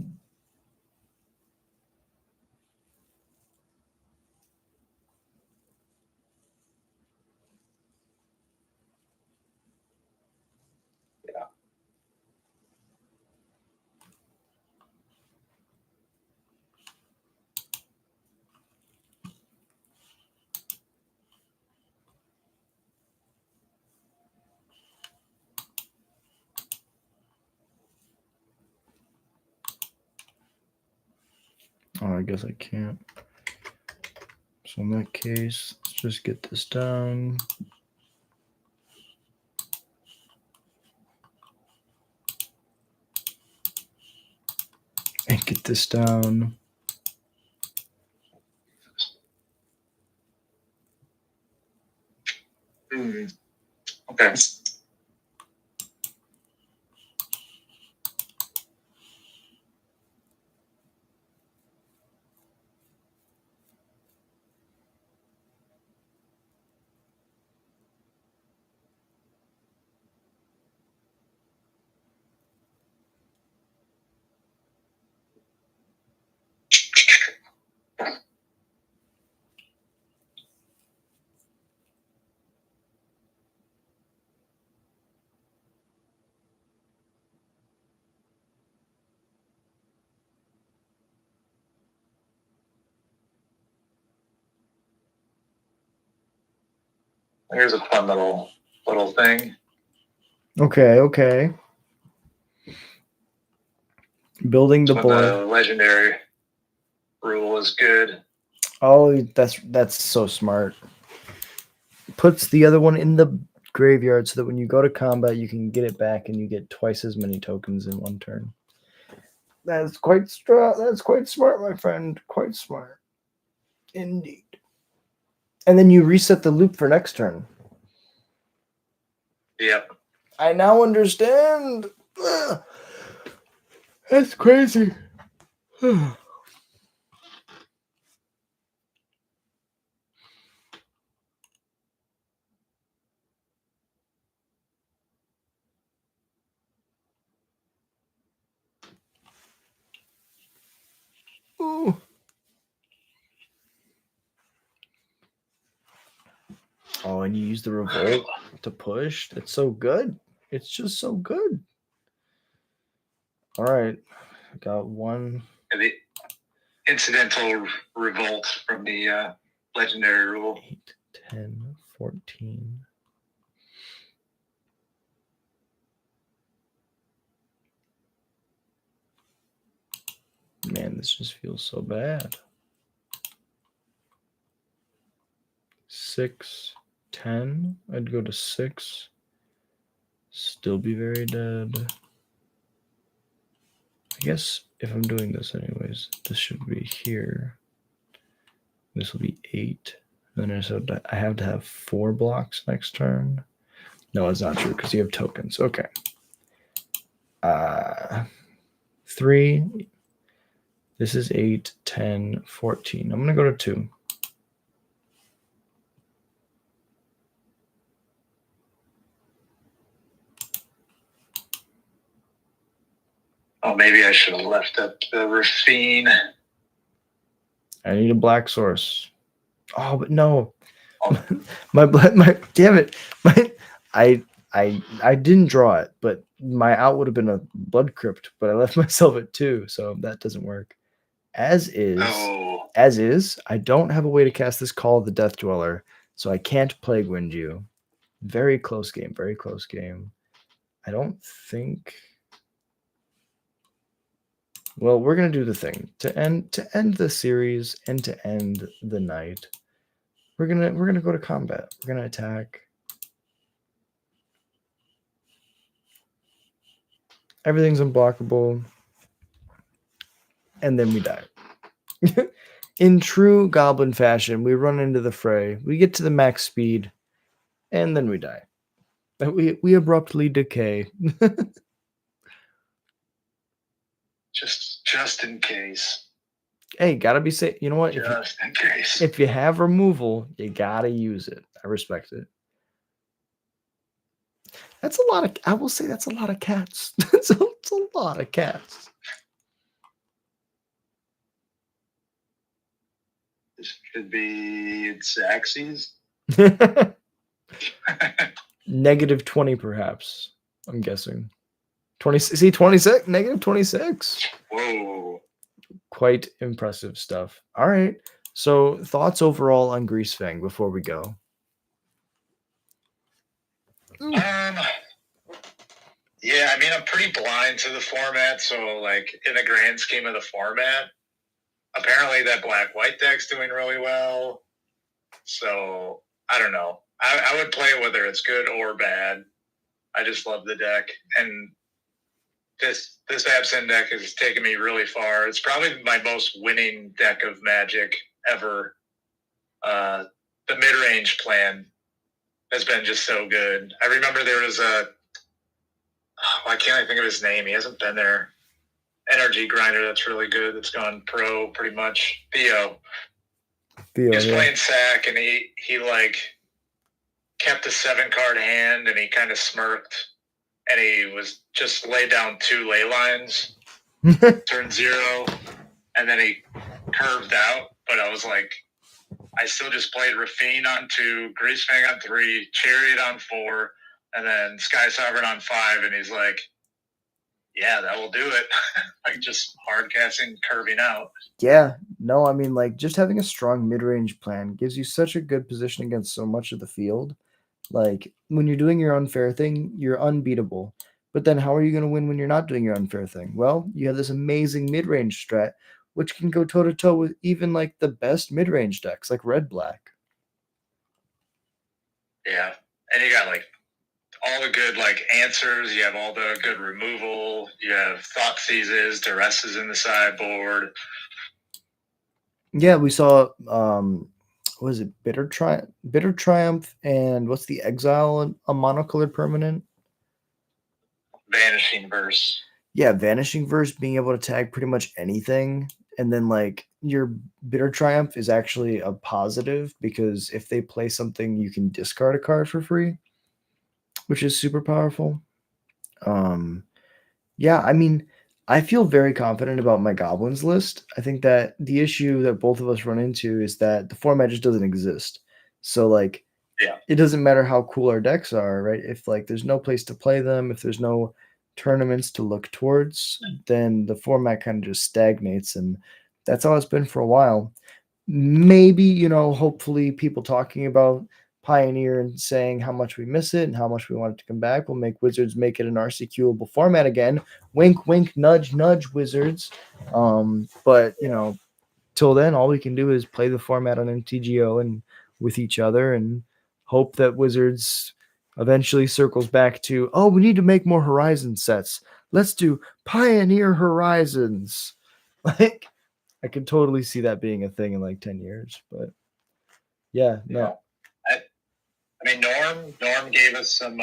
Oh, I guess I can't. So in that case, let's just get this down. And get this down. Okay. Here's a fun little thing. Okay. Building the When board. the legendary rule is good. Oh, that's so smart. Puts the other one in the graveyard so that when you go to combat, you can get it back and you get twice as many tokens in one turn. That's quite smart, my friend. Quite smart. Indeed. And then you reset the loop for next turn. Yep. I now understand. Ugh. That's crazy. Ooh. Oh, and you use the revolt to push. That's so good. It's just so good. All right. I got one. The incidental revolt from the legendary rule. 8, 10, 14. Man, this just feels so bad. 6, 10. I'd go to 6. Still be very dead. I guess if I'm doing this anyways, this should be here. This will be 8. Then I have to have 4 blocks next turn. No, it's not true because you have tokens. Okay. 3. This is 8, 10, 14. I'm going to go to 2. Oh, maybe I should have left up the Rafine. I need a black source. Oh, but no. Oh. my damn it. I didn't draw it, but my out would have been a blood crypt, but I left myself at 2, so that doesn't work. As is, I don't have a way to cast this Call of the Death Dweller, so I can't Plague Wind you. Very close game, very close game. I don't think. Well, we're gonna do the thing to end the series and to end the night. We're gonna go to combat. We're gonna attack. Everything's unblockable, and then we die. In true goblin fashion, we run into the fray. We get to the max speed, and then we die. We abruptly decay. Just in case. Hey, gotta be safe. You know what? Just in case. If you have removal, you gotta use it. I respect it. That's a lot of. I will say that's a lot of cats. It's a lot of cats. This could be its axes. Negative 20, perhaps. I'm guessing. 20. See, 26. Negative 26. Whoa. Quite impressive stuff. All right. So, thoughts overall on Greasefang before we go? Yeah, I mean, I'm pretty blind to the format, so like in the grand scheme of the format, apparently that black-white deck's doing really well. So I don't know. I would play it whether it's good or bad. I just love the deck, and this Absent deck has taken me really far. It's probably my most winning deck of Magic ever. The mid-range plan has been just so good. I remember there was why can't I think of his name? He hasn't been there. Energy grinder that's really good. That's gone pro pretty much. Theo. He was playing sack, and he like kept a 7-card hand, and he kind of smirked, and he was just laid down 2 ley lines, turn 0, and then he curved out. But I was like, I still just played Rafine on 2, Greasefang on 3, Chariot on 4, and then Sky Sovereign on 5, and he's like, yeah, that will do it. Like just hard casting, curving out. Yeah, no, I mean, like just having a strong mid-range plan gives you such a good position against so much of the field. Like when you're doing your unfair thing, you're unbeatable. But then how are you going to win when you're not doing your unfair thing? Well, you have this amazing mid-range strat, which can go toe-to-toe with even like the best mid-range decks, like red-black. Yeah. And you got like all the good like answers. You have all the good removal. You have thought seizes, duresses in the sideboard. Yeah, we saw what is it, Bitter Triumph, and what's the Exile, a monocolored permanent? Vanishing Verse. Yeah, Vanishing Verse, being able to tag pretty much anything. And then like your Bitter Triumph is actually a positive, because if they play something, you can discard a card for free, which is super powerful. Yeah, I mean, I feel very confident about my Goblins list. I think that the issue that both of us run into is that the format just doesn't exist. So like, Yeah. it doesn't matter how cool our decks are, right? If like there's no place to play them, if there's no tournaments to look towards, then the format kind of just stagnates, and that's how it's been for a while. Maybe, you know, hopefully people talking about Pioneer and saying how much we miss it and how much we want it to come back will make Wizards make it an RCQable format again. Wink, wink, nudge, nudge, Wizards. But you know, till then, all we can do is play the format on mtgo and with each other, and hope that Wizards eventually circles back to, oh, we need to make more Horizon sets. Let's do Pioneer Horizons. Like, I could totally see that being a thing in like 10 years. But yeah, no. I mean, Norm gave us some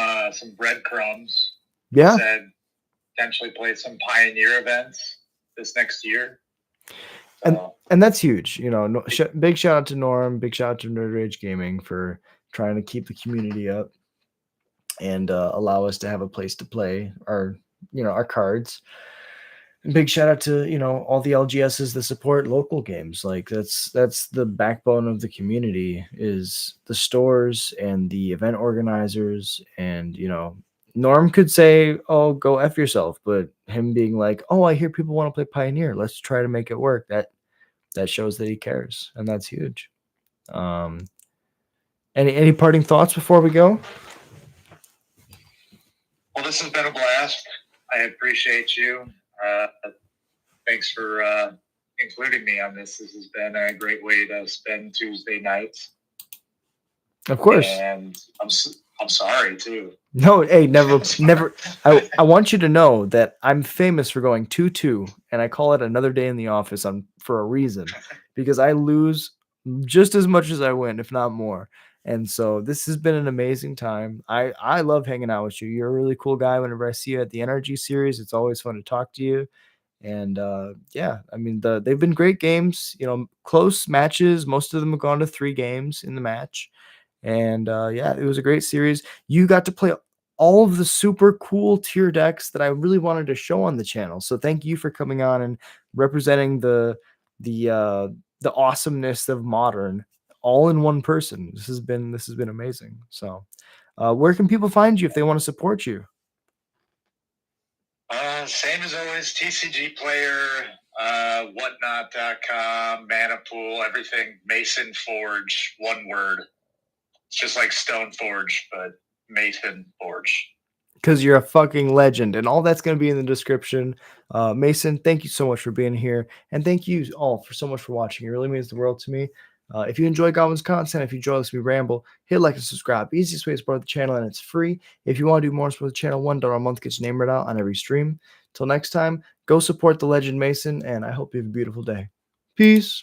breadcrumbs. Yeah. Said potentially play some Pioneer events this next year. And that's huge. You know, big shout out to Norm. Big shout out to Nerd Rage Gaming for trying to keep the community up and allow us to have a place to play our cards. And big shout out to, you know, all the LGSs that support local games. Like that's the backbone of the community, is the stores and the event organizers. And, you know, Norm could say, oh, go F yourself. But him being like, oh, I hear people want to play Pioneer, let's try to make it work. That shows that he cares. And that's huge. Any parting thoughts before we go? Well, this has been a blast. I appreciate you. Thanks for including me on this. This has been a great way to spend Tuesday nights. Of course. And I'm sorry too. No, hey, never. I want you to know that I'm famous for going 2-2, and I call it another day in the office for a reason, because I lose just as much as I win, if not more. And so this has been an amazing time. I love hanging out with you. You're a really cool guy. Whenever I see you at the NRG series, it's always fun to talk to you. And yeah, I mean, they've been great games, you know, close matches. Most of them have gone to 3 games in the match. And yeah, it was a great series. You got to play all of the super cool tier decks that I really wanted to show on the channel. So thank you for coming on and representing the awesomeness of Modern all in one person. This has been amazing. So where can people find you if they want to support you? Same as always, TCG Player, whatnot.com, Mana Pool, everything Mason Forge, one word. It's just like Stone Forge, but Mason Forge. Because you're a fucking legend, and all that's going to be in the description. Mason, thank you so much for being here, and thank you all so much for watching. It really means the world to me. If you enjoy Goblins content, if you enjoy us, we ramble, hit like and subscribe. Easiest way to support the channel, and it's free. If you want to do more support the channel, $1 a month gets your name read out on every stream. Till next time, go support the legend Mason, and I hope you have a beautiful day. Peace.